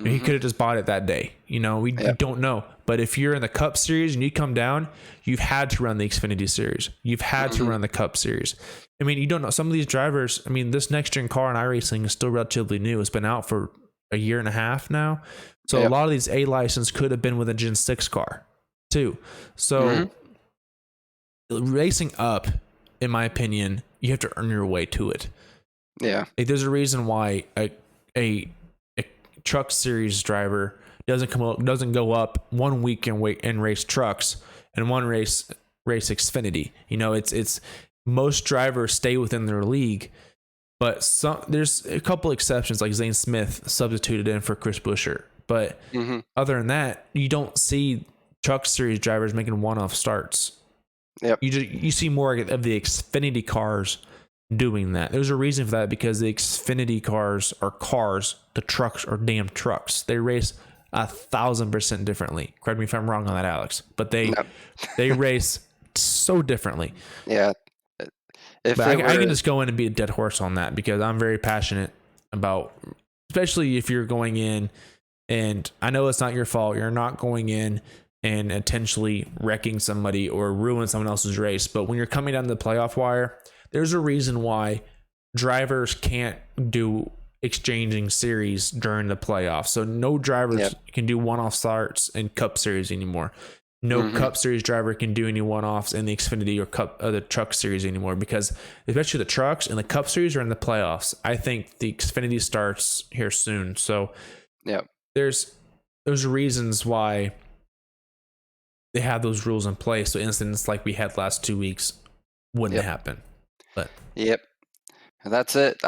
He could have just bought it that day. We don't know. But if you're in the Cup Series and you come down, you've had to run the Xfinity Series. You've had to run the Cup Series. I mean, you don't know. Some of these drivers, I mean, this next gen car in iRacing is still relatively new. It's been out for a year and a half now. So a lot of these A license could have been with a Gen 6 car too. So racing up, in my opinion, you have to earn your way to it. Yeah. There's a reason why a Truck Series driver doesn't go up 1 week and race trucks and one race Xfinity. It's most drivers stay within their league, but there's a couple exceptions like Zane Smith substituted in for Chris Buescher. But other than that, you don't see Truck Series drivers making one-off starts. Yep. You see more of the Xfinity cars doing that. There's a reason for that, because the Xfinity cars are cars, the trucks are damn trucks. They race 1,000% differently. Correct me if I'm wrong on that, Alex, but they race so differently. Yeah. But I can just go in and be a dead horse on that, because I'm very passionate about, especially if you're going in, and I know it's not your fault. You're not going in and intentionally wrecking somebody or ruin someone else's race. But when you're coming down the playoff wire, there's a reason why drivers can't do exchanging series during the playoffs. So no drivers can do one-off starts in Cup Series anymore. No Cup Series driver can do any one-offs in the Xfinity or the Truck Series anymore, because especially the trucks and the Cup Series are in the playoffs. I think the Xfinity starts here soon. So there's reasons why they have those rules in place. So incidents like we had last 2 weeks wouldn't happen. But that's it.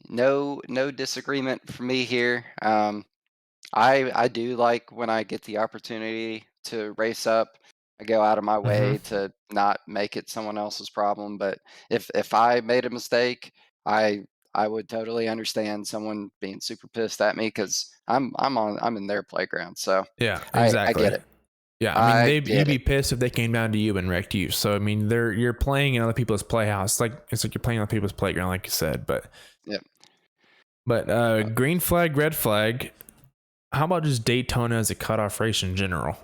No disagreement for me here. I do like when I get the opportunity to race up. I go out of my way to not make it someone else's problem. But if I made a mistake, I would totally understand someone being super pissed at me, because I'm in their playground. So yeah, I exactly. get it. Yeah, I mean, you'd be pissed if they came down to you and wrecked you. So I mean, you're playing in other people's playhouse. It's like you're playing on other people's playground, like you said. But green flag, red flag. How about just Daytona as a cutoff race in general?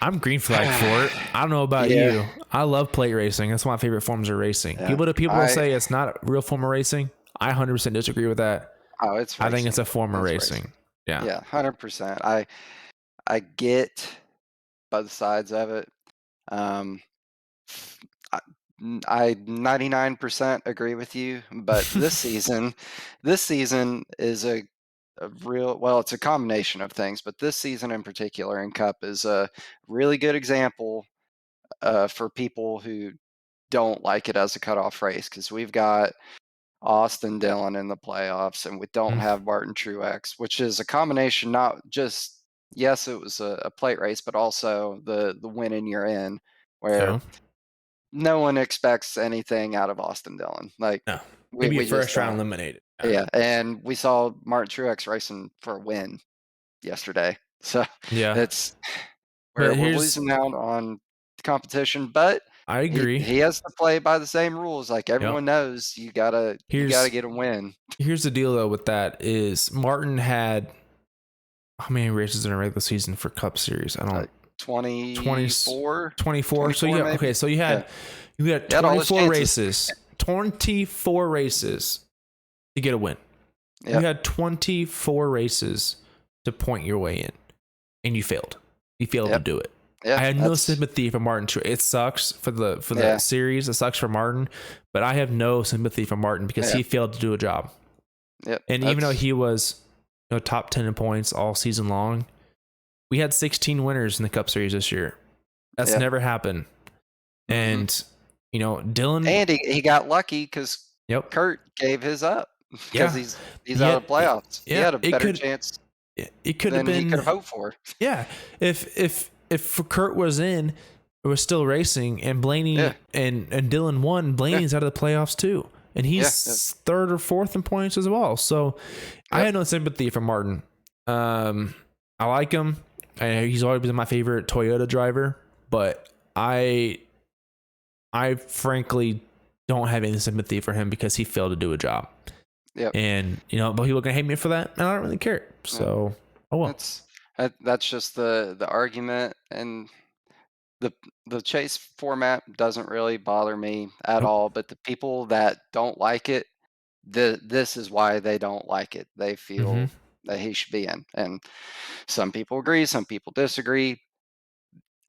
I'm green flag for it. I don't know about you. I love plate racing. That's one of my favorite forms of racing. People say it's not a real form of racing. I 100% disagree with that. Oh, it's racing. I think it's a form of racing. Yeah. 100%. I get both sides of it. I 99% agree with you, but this season is a real, well, it's a combination of things, but this season in particular in Cup is a really good example for people who don't like it as a cutoff race, because we've got Austin Dillon in the playoffs, and we don't have Martin Truex, which is a combination, not just, yes, it was a plate race, but also the win in you're in, where no one expects anything out of Austin Dillon. Like, no, maybe we first just round eliminated. Yeah, and we saw Martin Truex racing for a win yesterday. So it's we're losing out on competition, but I agree. He has to play by the same rules. Like, everyone knows, you gotta get a win. Here's the deal though with that is Martin had how many races in a regular season for Cup Series? I don't 24. 24. So yeah, okay. So you had 24 races. 24 races to get a win. You had 24 races to point your way in, and you failed. You failed to do it. I had no sympathy for Martin. It sucks for the series. It sucks for Martin, but I have no sympathy for Martin because he failed to do a job. And even though he was top 10 in points all season long, we had 16 winners in the Cup Series this year. That's never happened. And Dillon, and he got lucky because Kurt gave his up because he's out of the playoffs. He had a better chance. It could have been. He could have hoped for. Yeah, if Kurt was in, or was still racing, and Blaney and Dillon won, Blaney's out of the playoffs too, and he's third or fourth in points as well. So I had no sympathy for Martin. I like him. He's always been my favorite Toyota driver, but I frankly don't have any sympathy for him because he failed to do a job. And but people are gonna hate me for that, and I don't really care. So that's just the argument, and the chase format doesn't really bother me at all. But the people that don't like it, this is why they don't like it. They feel that he should be in, and some people agree, some people disagree.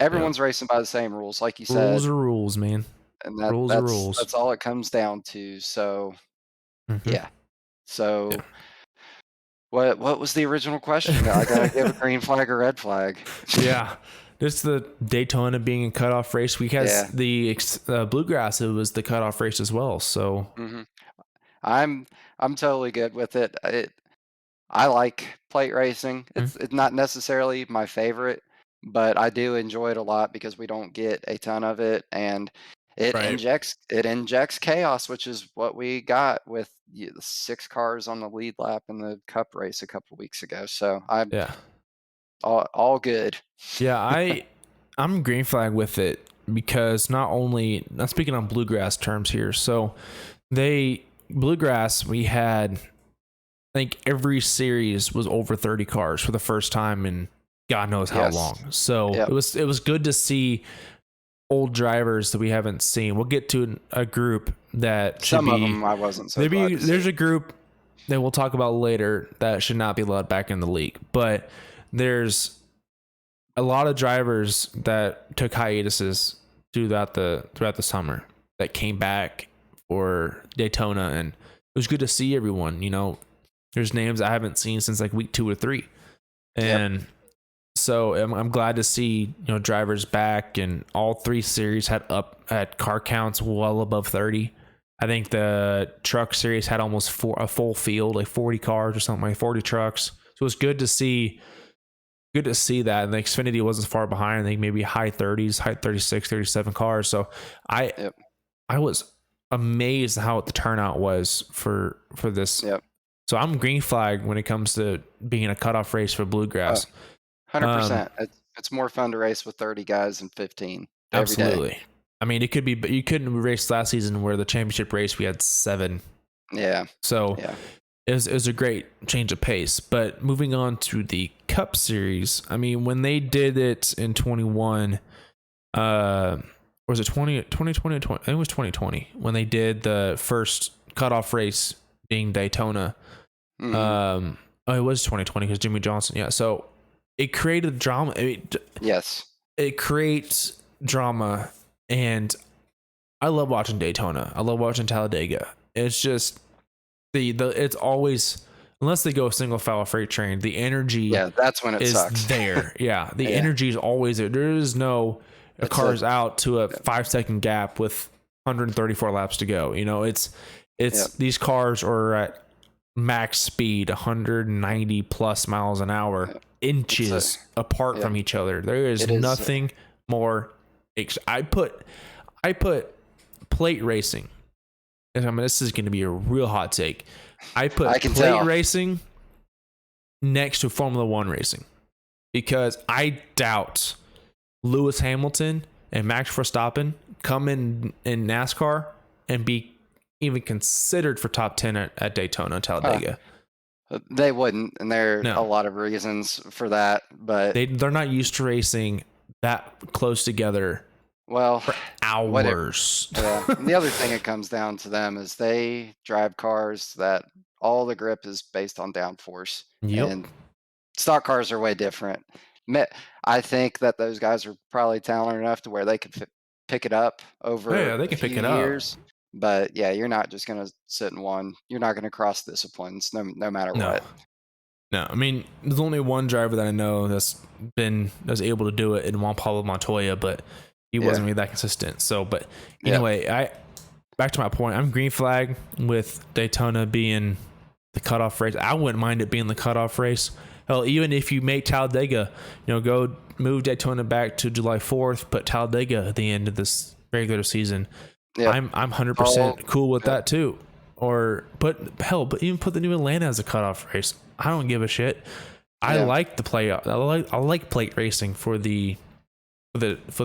Everyone's racing by the same rules, like you said. Rules are rules, man. And that's all it comes down to. So So what was the original question? I gotta give a green flag or red flag. Just the Daytona being a cutoff race. We had the Bluegrass. It was the cutoff race as well. So I'm totally good with it. I like plate racing. It's not necessarily my favorite, but I do enjoy it a lot because we don't get a ton of it, and it injects chaos, which is what we got with the 6 cars on the lead lap in the Cup race a couple weeks ago. So I'm all good. I'm green flag with it because not speaking on Bluegrass terms here. So Bluegrass, we had, I think every series was over 30 cars for the first time in God knows how long. So it was good to see old drivers that we haven't seen. We'll get to a group that some of them I wasn't so maybe there's a group that we'll talk about later that should not be allowed back in the league. But there's a lot of drivers that took hiatuses throughout the summer that came back for Daytona, and it was good to see everyone. You know, there's names I haven't seen since like week 2 or 3, and so I'm glad to see drivers back, and all 3 series had car counts well above 30. I think the truck series had almost a full field, like 40 cars or something, like 40 trucks. So it was good to see that. And the Xfinity wasn't far behind. I think maybe high 30s, high 36, 37 cars. So I was amazed how the turnout was for this. Yep. So I'm green flag when it comes to being a cutoff race for Bluegrass. 100%. It's more fun to race with 30 guys than 15 absolutely. every day. I mean, it could be, but you couldn't race last season where the championship race we had 7. Yeah. So it was a great change of pace. But moving on to the Cup Series, I mean, when they did it in 21, was it 2020? I think it was 2020 when they did the first cutoff race being Daytona. Mm-hmm. It was 2020 because Jimmy Johnson. Yeah. So it created drama. Yes. It creates drama. And I love watching Daytona. I love watching Talladega. It's just it's always, unless they go single file freight train, the energy that's when it is sucks. there. The energy is always there. There is no car's out to a 5-second gap with 134 laps to go. It's these cars are at max speed, 190 plus miles an hour, inches apart from each other. There is nothing more. I put plate racing. I mean, this is going to be a real hot take. I put plate racing next to Formula One racing because I doubt Lewis Hamilton and Max Verstappen come in NASCAR and be even considered for top 10 at Daytona, Talladega. They wouldn't, and there are a lot of reasons for that, but they're not used to racing that close together for hours. The other thing it comes down to them is they drive cars that all the grip is based on downforce. And stock cars are way different. I think that those guys are probably talented enough to where they could pick it up over they can pick it years. But you're not just going to sit in one. You're not going to cross disciplines no matter what. No, I mean, there's only one driver that I know that's able to do it in Juan Pablo Montoya, but he wasn't really that consistent. So, but anyway, back to my point. I'm green flag with Daytona being the cutoff race. I wouldn't mind it being the cutoff race. Hell, even if you make Talladega, go move Daytona back to July 4th, put Talladega at the end of this regular season. I'm 100% cool with that too. Or but even put the new Atlanta as a cutoff race. I don't give a shit. I like the playoff. I like plate racing for the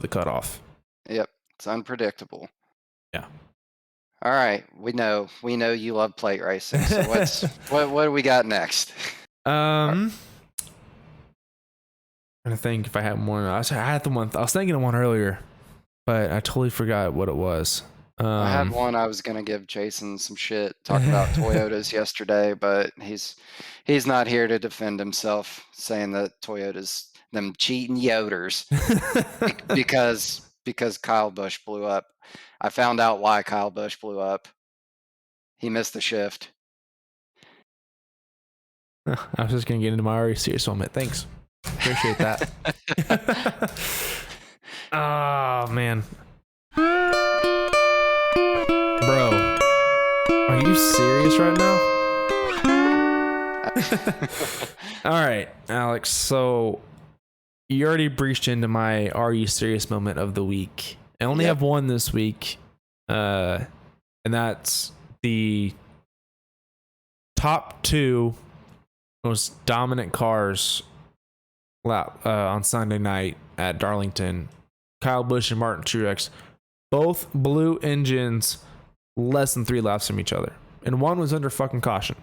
cutoff. Yep, it's unpredictable. Yeah. All right, we know you love plate racing. So what do we got next? I'm trying to think if I had more. I had the one. I was thinking of one earlier, but I totally forgot what it was. I had one. I was gonna give Jason some shit talking about Toyotas yesterday, but he's not here to defend himself, saying that Toyotas them cheating Yoders because Kyle Busch blew up. I found out why Kyle Busch blew up. He missed the shift. I was just gonna get into my already serious moment. Thanks, appreciate that. Oh man. Bro, are you serious right now? All right, Alex. So you already breached into my "Are you serious?" moment of the week. I only have one this week, and that's the top 2 most dominant cars on Sunday night at Darlington. Kyle Busch and Martin Truex both blew engines less than 3 laps from each other, and one was under fucking caution.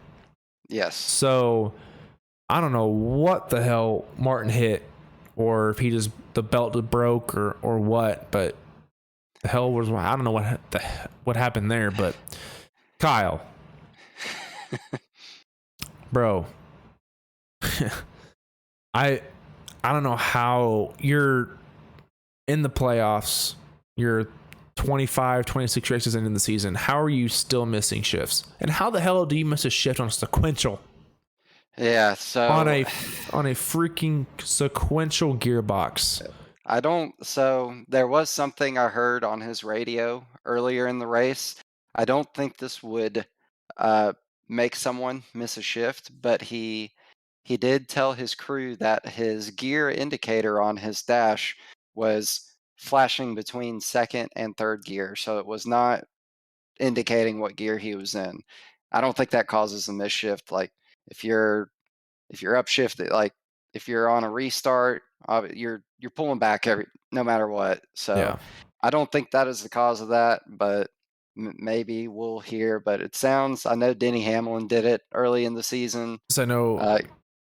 Yes. So I don't know what the hell Martin hit, or if the belt broke or what, but the hell was, I don't know what happened there. But Kyle, bro. I don't know how you're in the playoffs. You're 25, 26 races into the season. How are you still missing shifts? And how the hell do you miss a shift on a sequential? Yeah, On so a freaking sequential gearbox. so there was something I heard on his radio earlier in the race. I don't think this would uh, make someone miss a shift, but he did tell his crew that his gear indicator on his dash was flashing between second and third gear, so it was not indicating what gear he was in. I don't think that causes a miss shift. Like if you're upshifted, like if you're on a restart, you're pulling back every no matter what. So Yeah. I don't think that is the cause of that, but maybe we'll hear. But it sounds, I know Denny Hamlin did it early in the season. So I know Uh,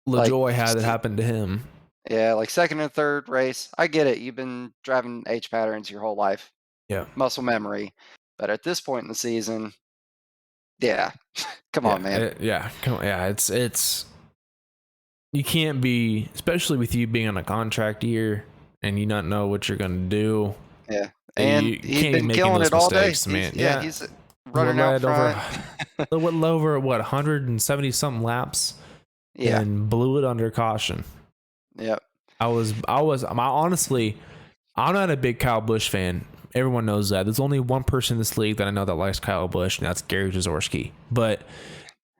like LaJoy had it happen to him. yeah, like second and third race. I get it. You've been driving H patterns your whole life, Yeah. muscle memory. But at this point in the season, yeah, come on, man. Come on. Yeah. It's you can't be, especially with you being on a contract year and you not know what you're going to do. Yeah, You and he's can't be been making killing those it all day. mistakes, man. He's running out front. Over what 170 something laps Yeah, and blew it under caution. yep. Honestly, I'm not a big Kyle Busch fan. Everyone knows that. There's only one person in this league that I know that likes Kyle Busch, and that's Gary Jaworski. But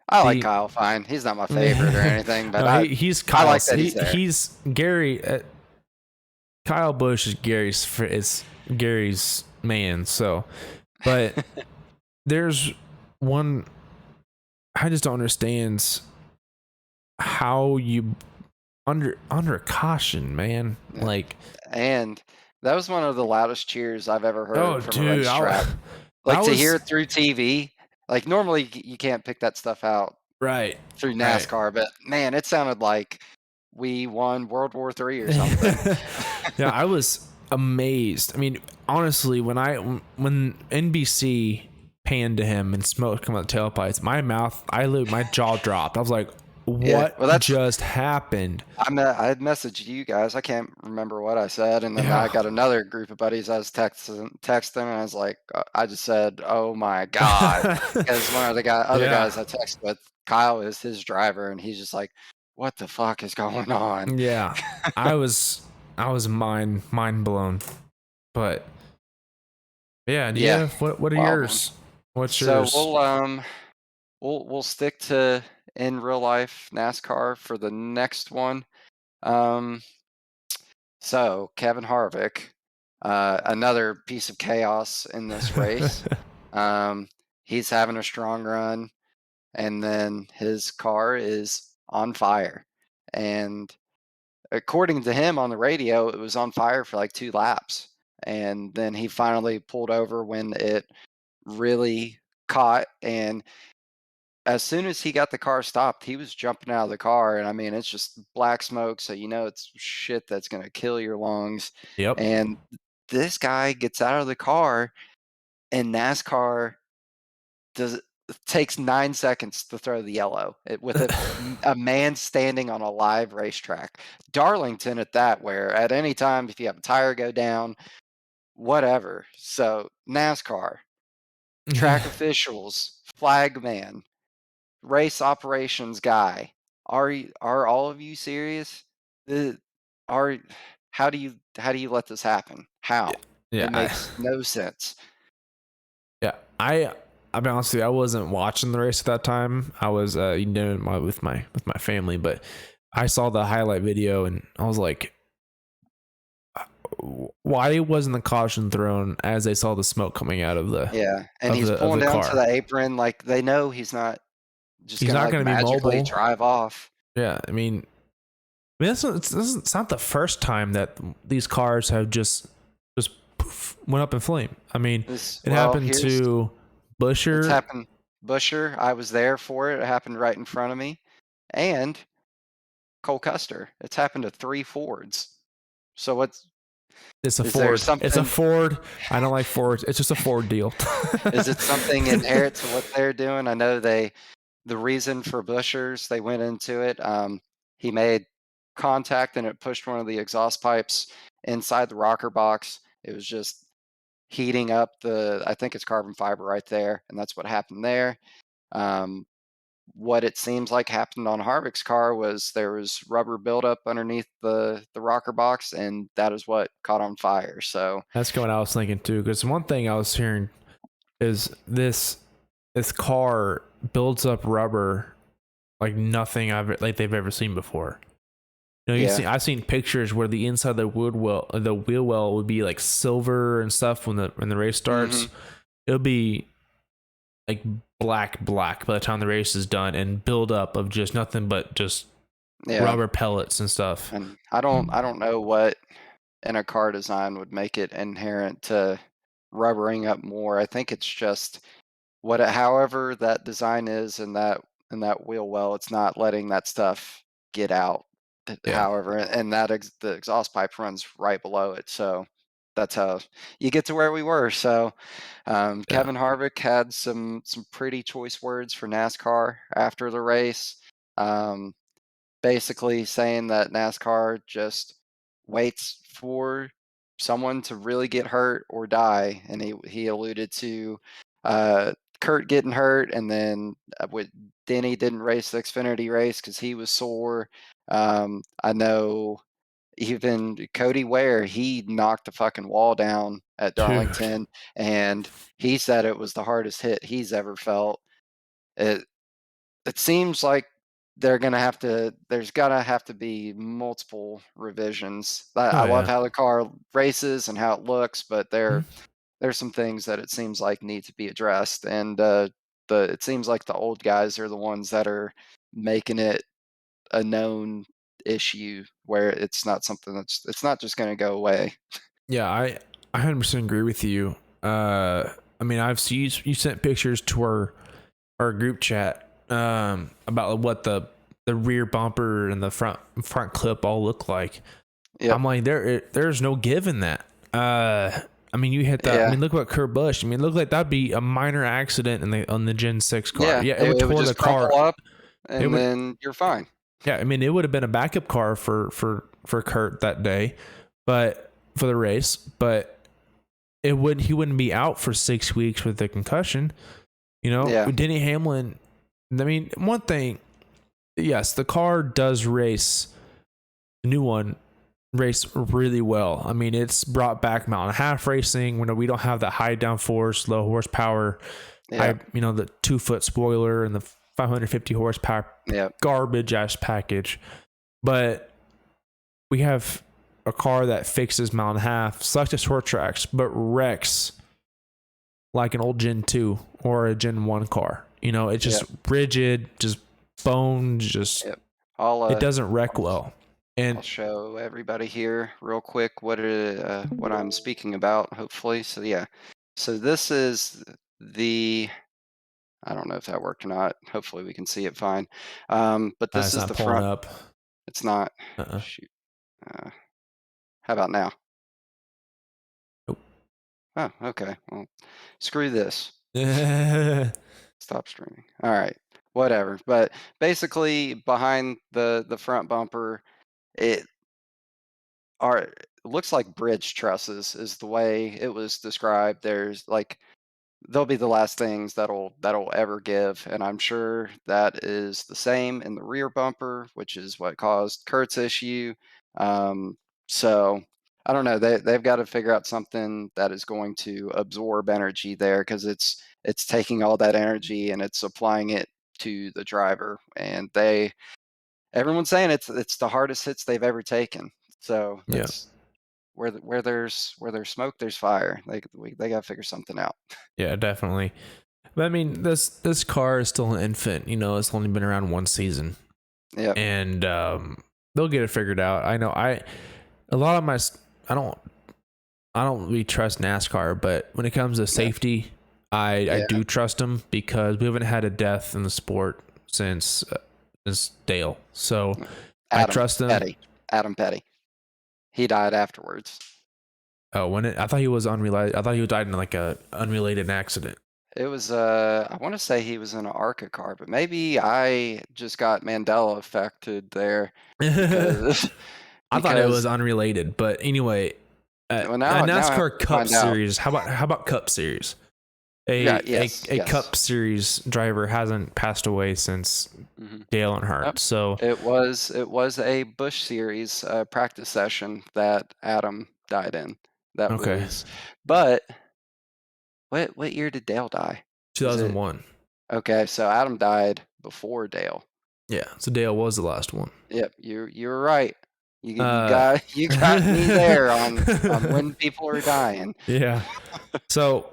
I like Kyle fine. He's not my favorite or anything, but no, he's Kyle's. I like that he's there. He's Gary. Kyle Busch is Gary's man. So, but there's one I just don't understand how you under caution, man. Yeah. Like, and that was one of the loudest cheers I've ever heard from a racetrack. Like to hear it through TV. Like normally you can't pick that stuff out right through NASCAR, but man, it sounded like we won World War III or something. Yeah, I was amazed. I mean, honestly, when NBC panned to him and smoke come out the tailpipes, my jaw dropped. I was like, what just happened? I had messaged you guys. I can't remember what I said, and then I got another group of buddies I was texting, and I was like, I just said, "Oh my god," because one of the other guys I texted with, Kyle, is his driver, and he's just like, "What the fuck is going on?" Yeah, I was mind blown, but yeah. What are yours? What's yours? So we'll stick to in real life NASCAR for the next one. So Kevin Harvick, another piece of chaos in this race. He's having a strong run, and then his car is on fire. And according to him on the radio, it was on fire for like 2 laps. And then he finally pulled over when it really caught, and as soon as he got the car stopped, he was jumping out of the car, and I mean, it's just black smoke, so you know it's shit that's gonna kill your lungs. Yep. And this guy gets out of the car, and NASCAR takes 9 seconds to throw the yellow with a man standing on a live racetrack. Darlington at that, where at any time if you have a tire go down, whatever. So NASCAR, track officials, flag man, race operations guy, are all of you serious? Are how do you let this happen? How? Yeah, It makes no sense. Yeah, I'll be honest with you, I wasn't watching the race at that time. I was with my family, but I saw the highlight video and I was like, why wasn't the caution thrown as they saw the smoke coming out of the and he's pulling down car to the apron like they know he's not he's not going to be magically mobile. Drive off. Yeah, I mean it's not the first time that these cars have just poof, went up in flame. I mean, it happened to Buscher. It's happened. Buscher, I was there for it. It happened right in front of me. And Cole Custer. It's happened to 3 Fords. So it's a Ford. It's a Ford. I don't like Fords. It's just a Ford deal. Is it something inherent to what they're doing? I know they the reason for bushers, they went into it. He made contact and it pushed one of the exhaust pipes inside the rocker box. It was just heating up I think it's carbon fiber right there, and that's what happened there. Um, what it seems like happened on Harvick's car was there was rubber buildup underneath the rocker box, and that is what caught on fire. So That's what I was thinking too. Because one thing I was hearing is this car builds up rubber like nothing they've ever seen before. You know, yeah, I've seen pictures where the inside of the wheel well would be like silver and stuff when the race hmm starts. It'll be like black by the time the race is done, and build up of just nothing but just yeah. rubber pellets and stuff. And I don't know what in a car design would make it inherent to rubbering up more. I think it's just however that design is in that wheel well, it's not letting that stuff get out. Yeah, However, and the exhaust pipe runs right below it, so that's how you get to where we were. So yeah, Kevin Harvick had some pretty choice words for NASCAR after the race. Um, basically saying that NASCAR just waits for someone to really get hurt or die, and he alluded to uh, Kurt getting hurt, and then with Denny didn't race the Xfinity race because he was sore. I know even Cody Ware, he knocked the fucking wall down at dude. Darlington, and he said it was the hardest hit he's ever felt. It it seems like there's gotta have to be multiple revisions. I Oh love yeah. how the car races and how it looks, but Mhm. there's some things that it seems like need to be addressed. And it seems like the old guys are the ones that are making it a known issue where it's not something it's not just gonna go away. Yeah, I 100% agree with you. I mean, I've seen you sent pictures to our group chat about what the rear bumper and the front clip all look like. Yep. I'm like, there's no give in that. I mean, you hit that. I Yeah. mean, look what Kurt Busch. I mean, it looked like that'd be a minor accident on the Gen 6 car. Yeah. Yeah, it would It would tore the just crumple car. up It and would. then you're fine. Yeah, I mean, it would have been a backup car for Kurt that day, but for the race, but he wouldn't be out for 6 weeks with the concussion. You know, Yeah. Denny Hamlin. I mean, one thing, yes, the car does race. The new one race really well. I mean, it's brought back mile and a half racing when we don't have that high downforce, low horsepower, Yeah. the 2-foot spoiler and the 550 horsepower Yeah. garbage ass package. But we have a car that fixes mile and a half, such as short tracks, but wrecks like an old Gen 2 or a Gen 1 car. You know, it's Yeah. just rigid, just bones, just Yep. I'll it doesn't wreck I'll well. And I'll show everybody here real quick what I'm speaking about, hopefully. So yeah. So this is the I don't know if that worked or not. Hopefully we can see it fine. But this it's is not the pulling front. up. It's not. Uh-uh. Shoot. Uh, how about now? Nope. Oh, okay. Well, screw this. Yeah. Stop streaming. All right. Whatever. But basically, behind the front bumper, it it looks like bridge trusses is the way it was described. There's like they'll be the last things that'll ever give, and I'm sure that is the same in the rear bumper, which is what caused Kurt's issue. Um, so I don't know. They've got to figure out something that is going to absorb energy there because it's taking all that energy and it's applying it to the driver, and everyone's saying it's the hardest hits they've ever taken. So Yeah. that's where there's smoke, there's fire. They got to figure something out. Yeah, definitely. But I mean, this car is still an infant. You know, it's only been around one season, Yep. and they'll get it figured out. I know. A lot of my I don't really trust NASCAR, but when it comes to Yeah. safety, I Yeah. do trust them because we haven't had a death in the sport since Dale. So I Adam trust them. Petty. Adam Petty. He died afterwards. Oh, I thought he was unrelated. I thought he died in like a unrelated accident. It was, I wanna say he was in an ARCA car, but maybe I just got Mandela affected there because I thought it was because unrelated, but anyway, well, a now I have NASCAR to Cup find out. Series. How about Cup Series? Yeah, A yes, a yes. Cup Series driver hasn't passed away since Mhm. Dale Yep. Earnhardt. So It was a Busch Series, practice session that Adam died in. That okay, was but what year did Dale die? Was it 2001. okay, so Adam died before Dale. Yeah, so Dale was the last one. Yep, you were right. You Uh, got you got me there on when people are dying. yeah. So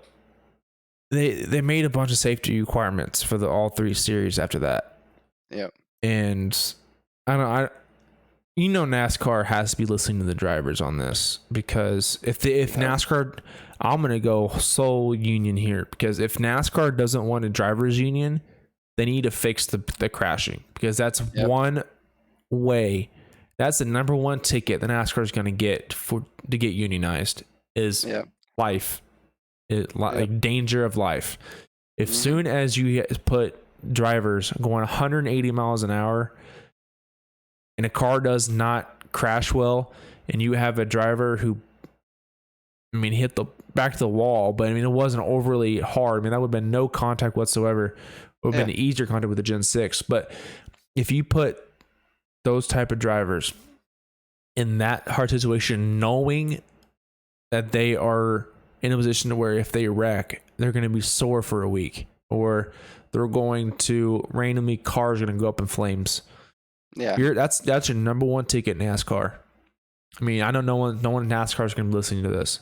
they made a bunch of safety requirements for the all three series after that, Yep, and I NASCAR has to be listening to the drivers on this because if yep, NASCAR, I'm gonna go sole union here because if NASCAR doesn't want a drivers union, they need to fix the crashing because that's yep, one way. That's the number one ticket the NASCAR is gonna get to get unionized is yep, life, yep. like danger of life. If Mhm. soon as you put drivers going 180 miles an hour and a car does not crash well, and you have a driver who, I mean, hit the back to the wall, but I mean, it wasn't overly hard. I mean, that would have been no contact whatsoever. It would have Yeah, been easier contact with the Gen 6. But if you put those type of drivers in that hard situation, knowing that they are in a position to where if they wreck, they're going to be sore for a week, or they're going to randomly cars are going to go up in flames. yeah. That's your number one ticket in NASCAR. I mean, I know no one in NASCAR is going to be listening to this.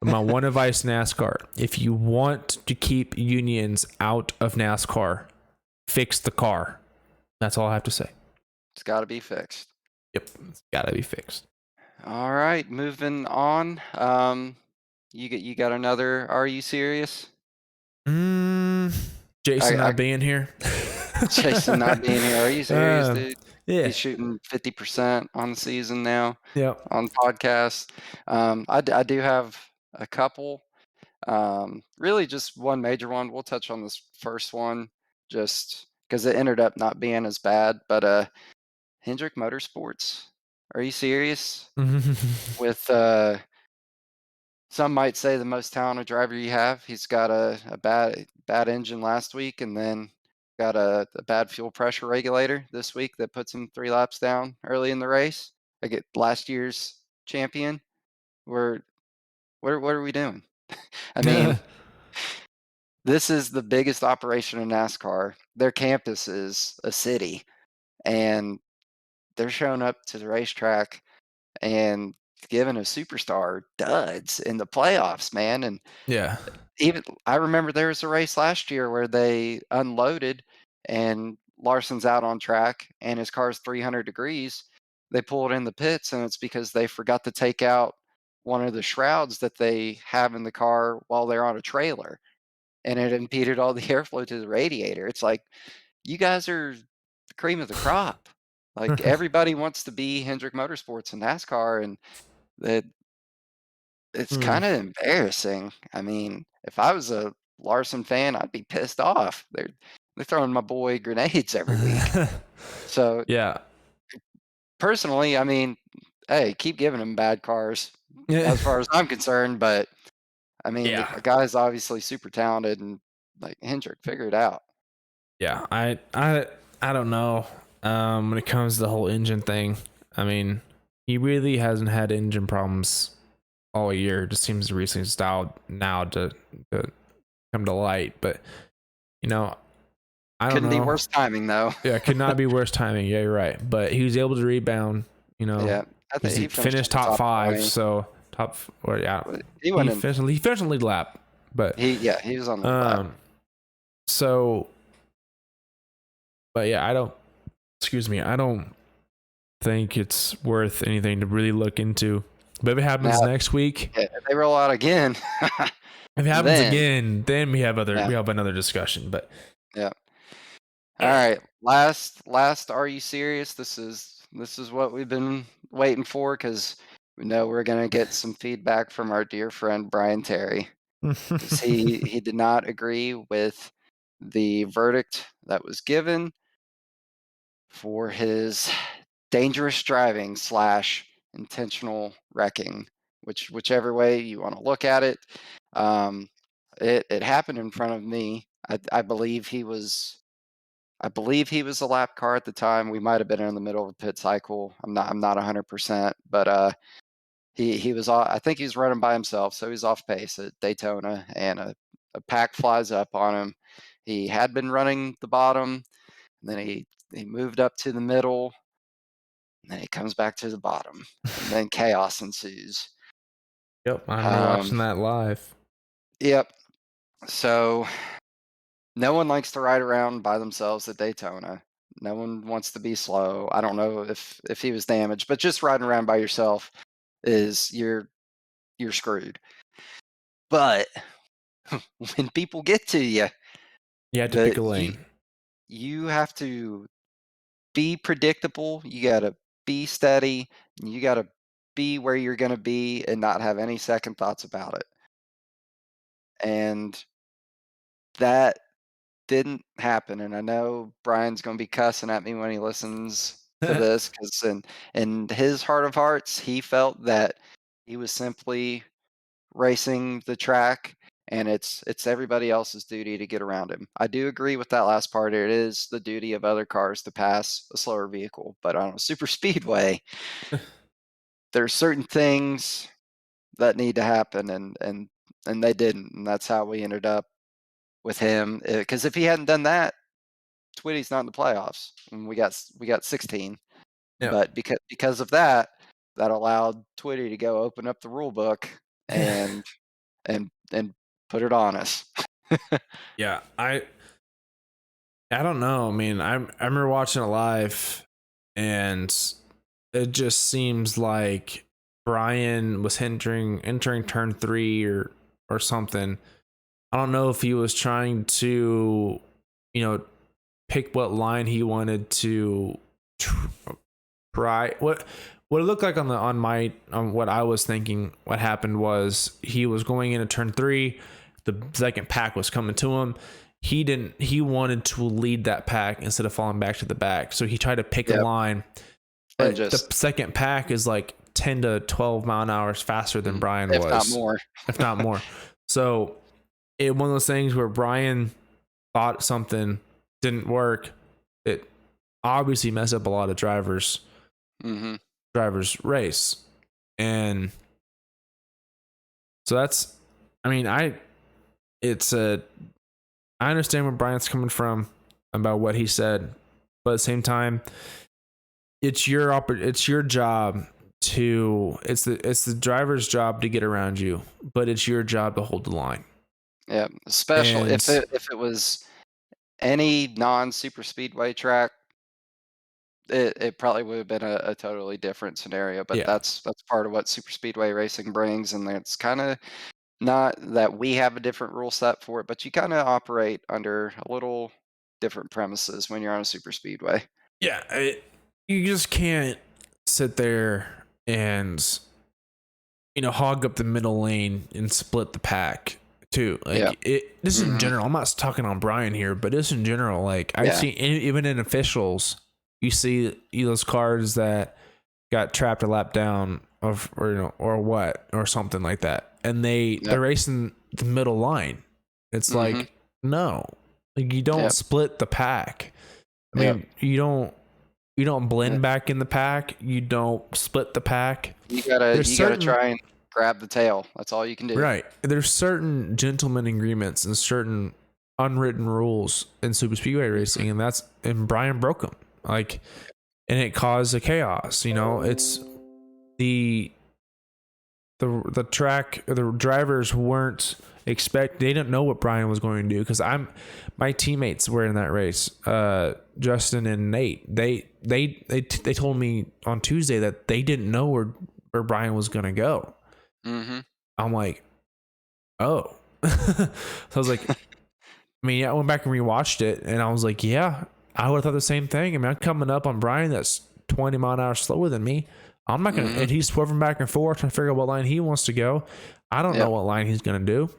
But my one advice, NASCAR: if you want to keep unions out of NASCAR, fix the car. That's all I have to say. It's gotta be fixed. Yep, it's gotta be fixed. Alright, moving on. You got another Are You Serious? Mm, Jason I not being here. Jason not being here. Are you serious, um, dude? yeah, He's shooting 50% on the season now yep. on podcasts. I do have a couple. Really just one major one. We'll touch on this first one just because it ended up not being as bad. But Hendrick Motorsports, are you serious? With some might say the most talented driver you have. He's got a bad engine last week, and then got a bad fuel pressure regulator this week that puts him 3 laps down early in the race. I get last year's champion. We're what are we doing? I mean, this is the biggest operation in NASCAR. Their campus is a city, and they're showing up to the racetrack and giving a superstar duds in the playoffs, man. And yeah, even I remember there was a race last year where they unloaded and Larson's out on track and his car's 300 degrees. They pulled in the pits and it's because they forgot to take out one of the shrouds that they have in the car while they're on a trailer and it impeded all the airflow to the radiator. It's like, you guys are the cream of the crop. Like everybody wants to be Hendrick Motorsports and NASCAR, and that it's Hmm. kind of embarrassing. I mean, if I was a Larson fan, I'd be pissed off. They're throwing my boy grenades every week. So yeah, personally, I mean, hey, keep giving him bad cars yeah, as far as I'm concerned. But I mean, the yeah, guy's obviously super talented and like Hendrick, figure it out. yeah. I don't know. When it comes to the whole engine thing, I mean, he really hasn't had engine problems all year. It just seems recently styled now to come to light. But you know, I don't Couldn't be know. worse timing though. Yeah, could not be worse timing. Yeah, you're right. But he was able to rebound. You know, Yeah, I think he's he finished in finished the top top five. 20. So top or yeah, But he went in. he finished in the lead lap. But He was on the lead lap. um, so but yeah, I don't. Excuse me. I don't think it's worth anything to really look into. But if it Now, happens next week, if they roll out again, if it happens then again, then yeah, we have another discussion. But yeah. All right, last. Are you serious? This is what we've been waiting for because we know we're gonna get some feedback from our dear friend Brian Terry. 'cause he did not agree with the verdict that was given for his dangerous driving slash intentional wrecking, whichever way you want to look at it. Um, it happened in front of me. I believe he was. I believe he was a lap car at the time. We might have been in the middle of a pit cycle. I'm not 100%, but he was. I think he was running by himself, so he's off pace at Daytona, and a pack flies up on him. He had been running the bottom, and then he moved up to the middle, and then he comes back to the bottom, and then chaos ensues. Yep, I remember Um, watching that live. yep. So no one likes to ride around by themselves at Daytona. No one wants to be slow. I don't know if he was damaged, but just riding around by yourself is you're screwed. But when people get to you, You had to pick the a you lane. you have to be predictable. You got to be steady. And you got to be where you're going to be and not have any second thoughts about it. And that didn't happen. And I know Brian's going to be cussing at me when he listens to this, because in his heart of hearts, he felt that he was simply racing the track, and it's everybody else's duty to get around him. I do agree with that last part. It is the duty of other cars to pass a slower vehicle, but on a super speedway, there's certain things that need to happen, and they didn't, and that's how we ended up with him. Because if he hadn't done that, Twitty's not in the playoffs, and we got 16. Yep. But because of that, that allowed Twitty to go open up the rule book and and put it on us. Yeah, I don't know. I mean, I remember watching it live, and it just seems like Brian was entering turn 3 or something. I don't know if he was trying to, you know, pick what line he wanted to try. What it looked like on what I was thinking. What happened was he was going into turn 3. The second pack was coming to him. He wanted to lead that pack instead of falling back to the back. So he tried to pick a Yep, line. and But the just second pack is like 10 to 12 mile an hour faster than Brian if not was, more. if not more. So it one of those things where Brian thought something didn't work. It obviously messed up a lot of Mhm. drivers race. And so that's, I mean, it's a, I understand where Brian's coming from about what he said, but at the same time, it's your job to, it's the driver's job to get around you, but it's your job to hold the line. Yeah, special And if it was any non-super speedway track, it probably would have been a totally different scenario, but yeah, that's part of what super speedway racing brings, and it's kinda not that we have a different rule set for it, but you kinda operate under a little different premises when you're on a super speedway. yeah, you just can't sit there and, you know, hog up the middle lane and split the pack too. Yeah. Like this is in Mhm. general. I'm not talking on Brian here, but this in general. Like I Yeah. see, even in officials, you see those cars that got trapped a lap down of, or you know, or what, or something like that, and Yep. they're racing the middle line. It's Mhm. like no, like you don't Yep. split the pack. I Yep. mean, you don't Yep. blend back in the pack. You don't split the pack. You gotta There's you gotta certain try and grab the tail. That's all you can do. right. There's certain gentleman agreements and certain unwritten rules in super speedway Mhm. racing, and Brian broke them. Like, and it caused a chaos. You know, it's the the track, the drivers weren't they didn't know what Brian was going to do, because my teammates were in that race, Justin and Nate. They told me on Tuesday that they didn't know where Brian was going to go. Mhm. I'm like, oh. So I was like, I mean, yeah, I went back and rewatched it, and I was like, yeah, I would have thought the same thing. I mean, I'm coming up on Brian that's 20 mile an hour slower than me. I'm not gonna, Mhm. and he's swerving back and forth trying to figure out what line he wants to go. I don't know Yep. what line he's gonna do.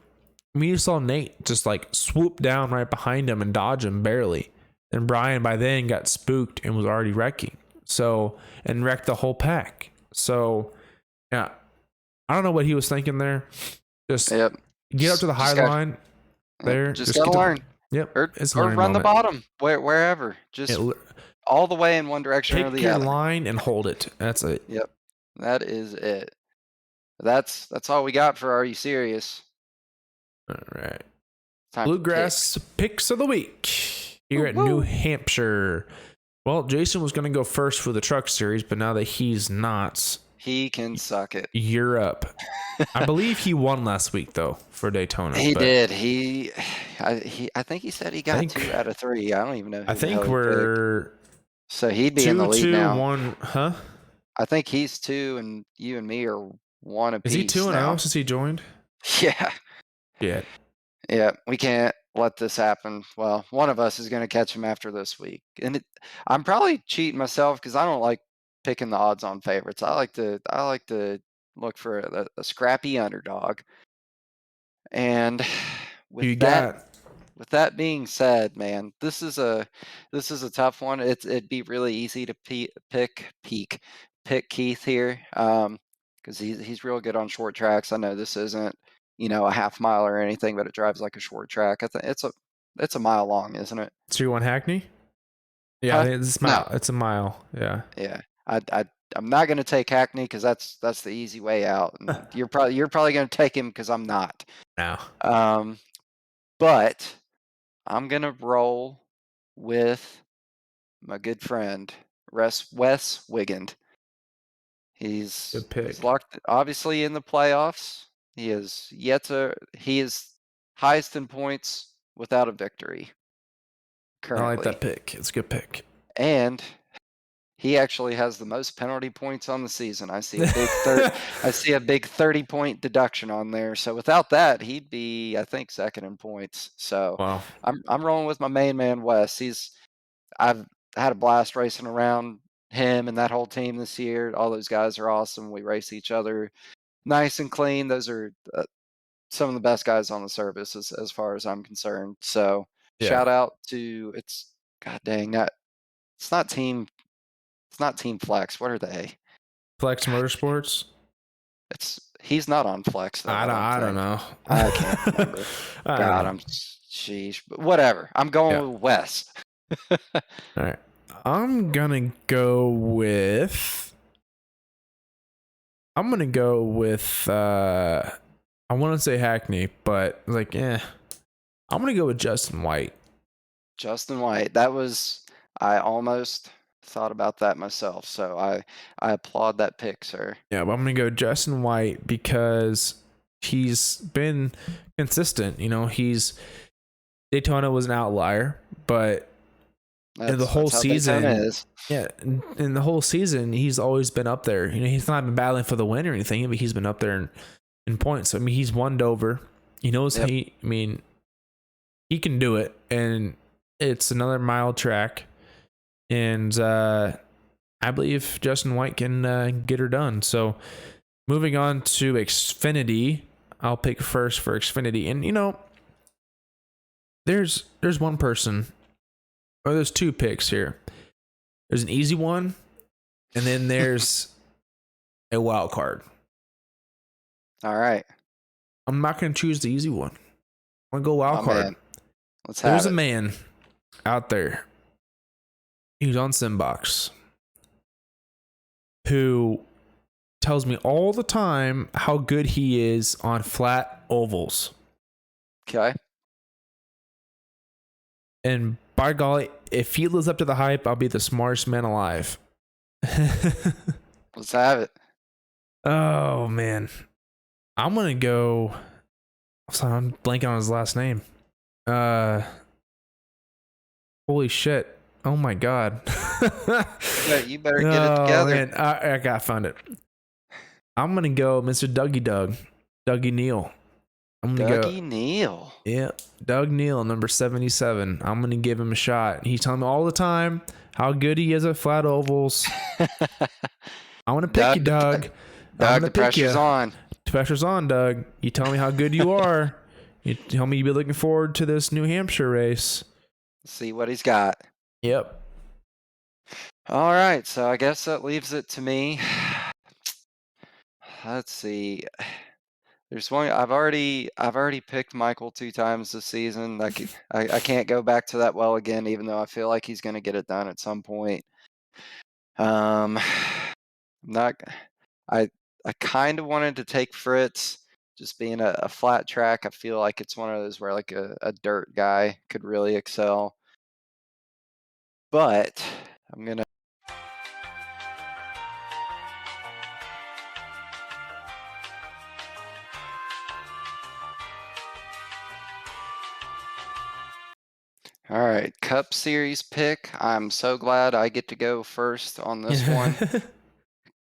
I mean, you saw Nate just like swoop down right behind him and dodge him barely. And Brian by then got spooked and was already wrecking. So, and wrecked the whole pack. So, yeah, I don't know what he was thinking there. Just get up to the high line there. Just gotta learn. Yep. Or run the bottom, wherever. Just all the way in one direction or the other. Pick your line and hold it. That's it. Yep. That is it. That's all we got for Are You Serious? All right. Time Bluegrass picks of the week here at New Hampshire. Well, Jason was going to go first for the truck series, but now that he's not, he can suck it. You're up. I believe he won last week though for Daytona. He did. I think he said he got 2 out of 3. I don't even know. I think we're so he'd be in the lead now. 1, huh? I think he's 2, and you and me are 1 apiece. Is he 2-0 since he joined? Yeah. Yeah. Yeah, we can't let this happen. Well, one of us is going to catch him after this week. And I'm probably cheating myself because I don't like picking the odds on favorites. I like to look for a scrappy underdog. And with that being said, man, this is a tough one. It'd be really easy to pick Keith here, because he's real good on short tracks. I know this isn't a half mile or anything, but it drives like a short track. I think it's a mile long, isn't it? So you want Hackney? Yeah, it's mile. No. It's a mile. Yeah. Yeah. I'm not going to take Hackney because that's the easy way out. And you're probably going to take him because I'm not. No. But I'm going to roll with my good friend Wes Wigand. He's locked, obviously, in the playoffs. He is highest in points without a victory currently. I like that pick. It's a good pick. And he actually has the most penalty points on the season. I see a big 30-point deduction on there. So without that, he'd be, I think, second in points. So wow. I'm rolling with my main man Wes. I've had a blast racing around him and that whole team this year. All those guys are awesome. We race each other nice and clean. Those are some of the best guys on the service as far as I'm concerned. So shout out to it's not Team Flex. What are they? Flex Motorsports. He's not on Flex though. I don't know. I can't remember. I'm sheesh. But whatever. I'm going with Wes. All right. I'm gonna go with. I want to say Hackney, but I'm gonna go with Justin White. Justin White. I almost thought about that myself, so I applaud that pick, sir. Yeah, but I'm gonna go Justin White because he's been consistent. Daytona was an outlier, but in the whole season, in the whole season, he's always been up there. He's not been battling for the win or anything, but he's been up there in points. I mean, he's won Dover. He knows he can do it, and it's another mile track. And I believe Justin White can get her done. So moving on to Xfinity, I'll pick first for Xfinity. And there's one person, or there's 2 picks here. There's an easy one, and then there's a wild card. All right. I'm not going to choose the easy one. I'm going to go wild card. Man. Let's have There's a man out there. He's on Simbox who tells me all the time how good he is on flat ovals. Okay. And by golly, if he lives up to the hype, I'll be the smartest man alive. Let's have it. Oh, man. I'm going to go. Sorry, I'm blanking on his last name. Holy shit. Oh my God. You better get it together. Man. I got found it. I'm going to go Mr. Dougie Neal. Dougie Neal. Yeah. Doug Neal, number 77. I'm going to give him a shot. He's telling me all the time how good he is at flat ovals. I want to pick you, Doug. Doug, the pressure's on. The pressure's on, Doug. You tell me how good you are. You told me you'd be looking forward to this New Hampshire race. See what he's got. Yep. All right, so I guess that leaves it to me. Let's see. There's one I've already picked Michael 2 times this season. I can't go back to that well again, even though I feel like he's going to get it done at some point. I'm not. I kind of wanted to take Fritz, just being a flat track. I feel like it's one of those where like a dirt guy could really excel. But I'm gonna. All right, Cup Series pick. I'm so glad I get to go first on this one,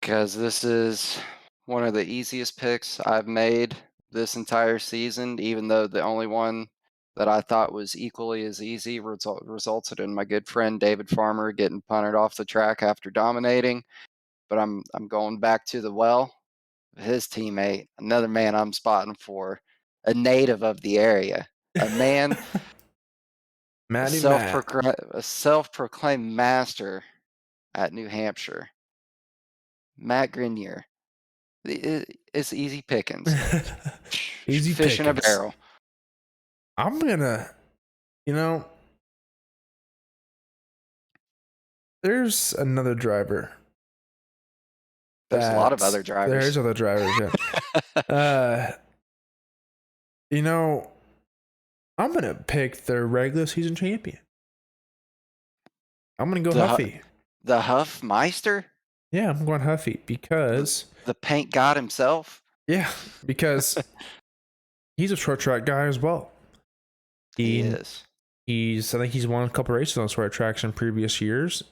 because this is one of the easiest picks I've made this entire season, even though the only one that I thought was equally as easy resulted in my good friend David Farmer getting punted off the track after dominating. But I'm going back to the well. His teammate, another man I'm spotting for, a native of the area, a man, Matty Matt. a self-proclaimed master at New Hampshire, Matt Grenier. It's easy pickings. Easy Fish in a pickings. barrel. I'm gonna, there's another driver. There's a lot of other drivers. There's other drivers, yeah. I'm gonna pick the regular season champion. I'm gonna go Huffy. The Huffmeister? Yeah, I'm going Huffy because the paint god himself. Yeah, because he's a short track guy as well. He is. I think he's won a couple races on short tracks in previous years.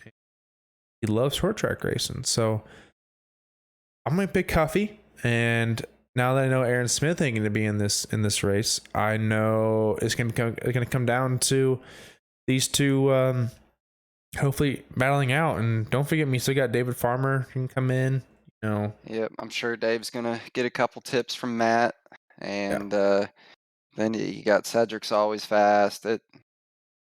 He loves short track racing, so I'm gonna pick Huffy. And now that I know Aaron Smith ain't gonna be in this race, I know it's gonna come down to these two. Hopefully battling out, and don't forget, we still got David Farmer can come in. Yep, I'm sure Dave's gonna get a couple tips from Matt, and then you got Cedric's always fast.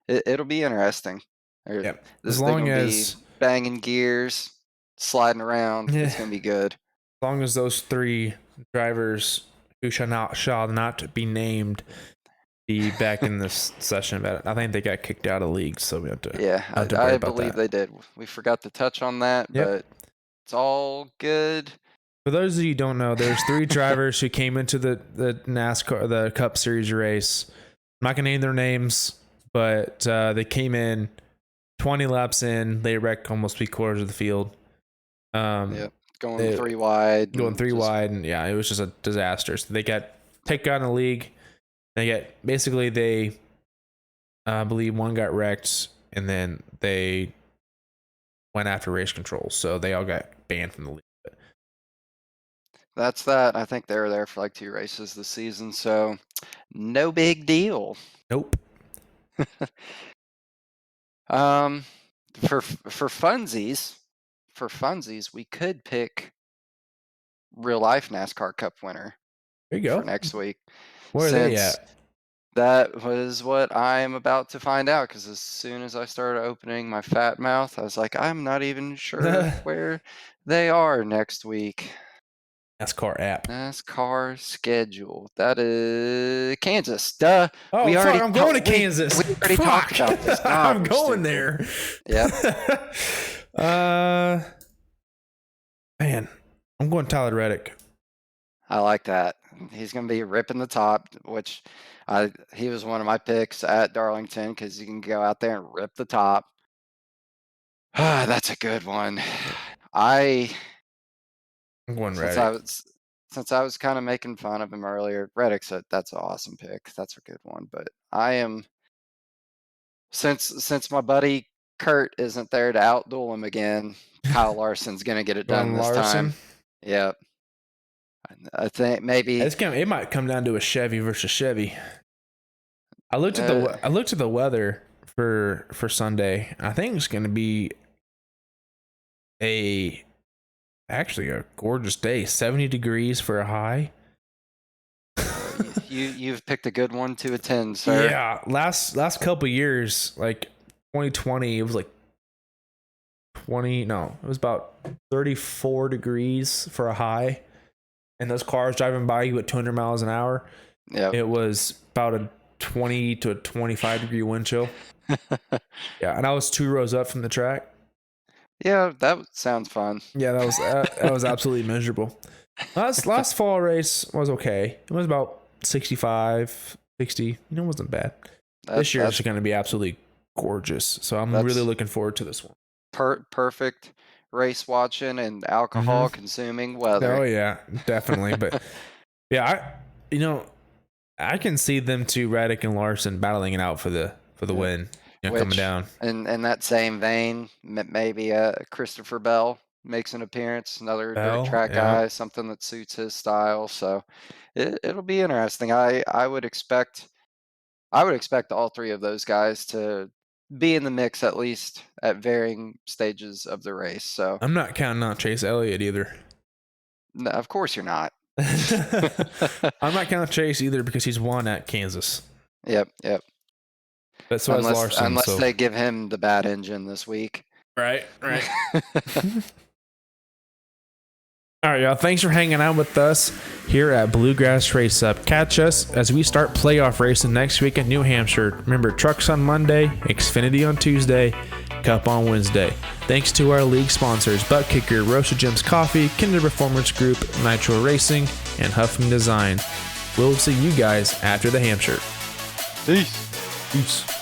It'll be interesting. Yeah, as long as be banging gears, sliding around, it's gonna be good. As long as those three drivers who shall not be named be back in this session. But I think they got kicked out of the league, so we have to. Yeah, I believe they did. We forgot to touch on that, but it's all good. For those of you who don't know, there's three drivers who came into the NASCAR, the Cup Series race. I'm not gonna name their names, but they came in 20 laps in. They wrecked almost 3/4 of the field. Going three wide, and yeah, it was just a disaster. So they got taken out of the league. They believe one got wrecked, and then they went after race control, so they all got banned from the league. That's that. I think they were there for like 2 races this season, so no big deal. Nope. For funsies, we could pick real life NASCAR Cup winner. There you go. For next week. Where are they at? That was what I am about to find out, because as soon as I started opening my fat mouth, I was like, I'm not even sure where they are next week. NASCAR app. NASCAR schedule. That is Kansas. Duh. Oh, I'm going to Kansas. We already talked about this. I'm going there. Yep. Man, I'm going Tyler Reddick. I like that. He's going to be ripping the top, which he was one of my picks at Darlington, because you can go out there and rip the top. That's a good one. I'm going Reddick. Since I was kind of making fun of him earlier, Reddick's that's an awesome pick. That's a good one. But I am, since my buddy Kurt isn't there to outduel him again, Kyle Larson's going to get it done this time. Yep. I think maybe it might come down to a Chevy versus Chevy. I looked at the weather for Sunday. I think it's going to be actually a gorgeous day. 70 degrees for a high. you've picked a good one to attend, sir. Yeah, last couple years, like 2020, it was like it was about 34 degrees for a high, and those cars driving by you at 200 miles an hour. Yeah. It was about a 20 to a 25 degree wind chill. Yeah, and I was 2 rows up from the track. Yeah, that sounds fun. Yeah, that was absolutely miserable. Last fall race was okay. It was about 65, 60. You know, it wasn't bad. This year is going to be absolutely gorgeous. So I'm really looking forward to this one. Perfect race watching and alcohol consuming weather. Oh yeah, definitely. But yeah, I can see them two, Reddick and Larson, battling it out for the win. Coming down. In that same vein, maybe Christopher Bell makes an appearance, another dirt track guy, something that suits his style. So it'll be interesting. I would expect all three of those guys to be in the mix at least at varying stages of the race. So I'm not counting out Chase Elliott either. No, of course you're not. I'm not counting Chase either because he's won at Kansas. Yep. But so has Larson. Unless they give him the bad engine this week. Right. All right, y'all. Thanks for hanging out with us here at Bluegrass Race Up. Catch us as we start playoff racing next week in New Hampshire. Remember, trucks on Monday, Xfinity on Tuesday, Cup on Wednesday. Thanks to our league sponsors, Butt Kicker, Roasted Gems Coffee, Kinder Performance Group, Nitro Racing, and Huffman Design. We'll see you guys after the Hampshire. Peace.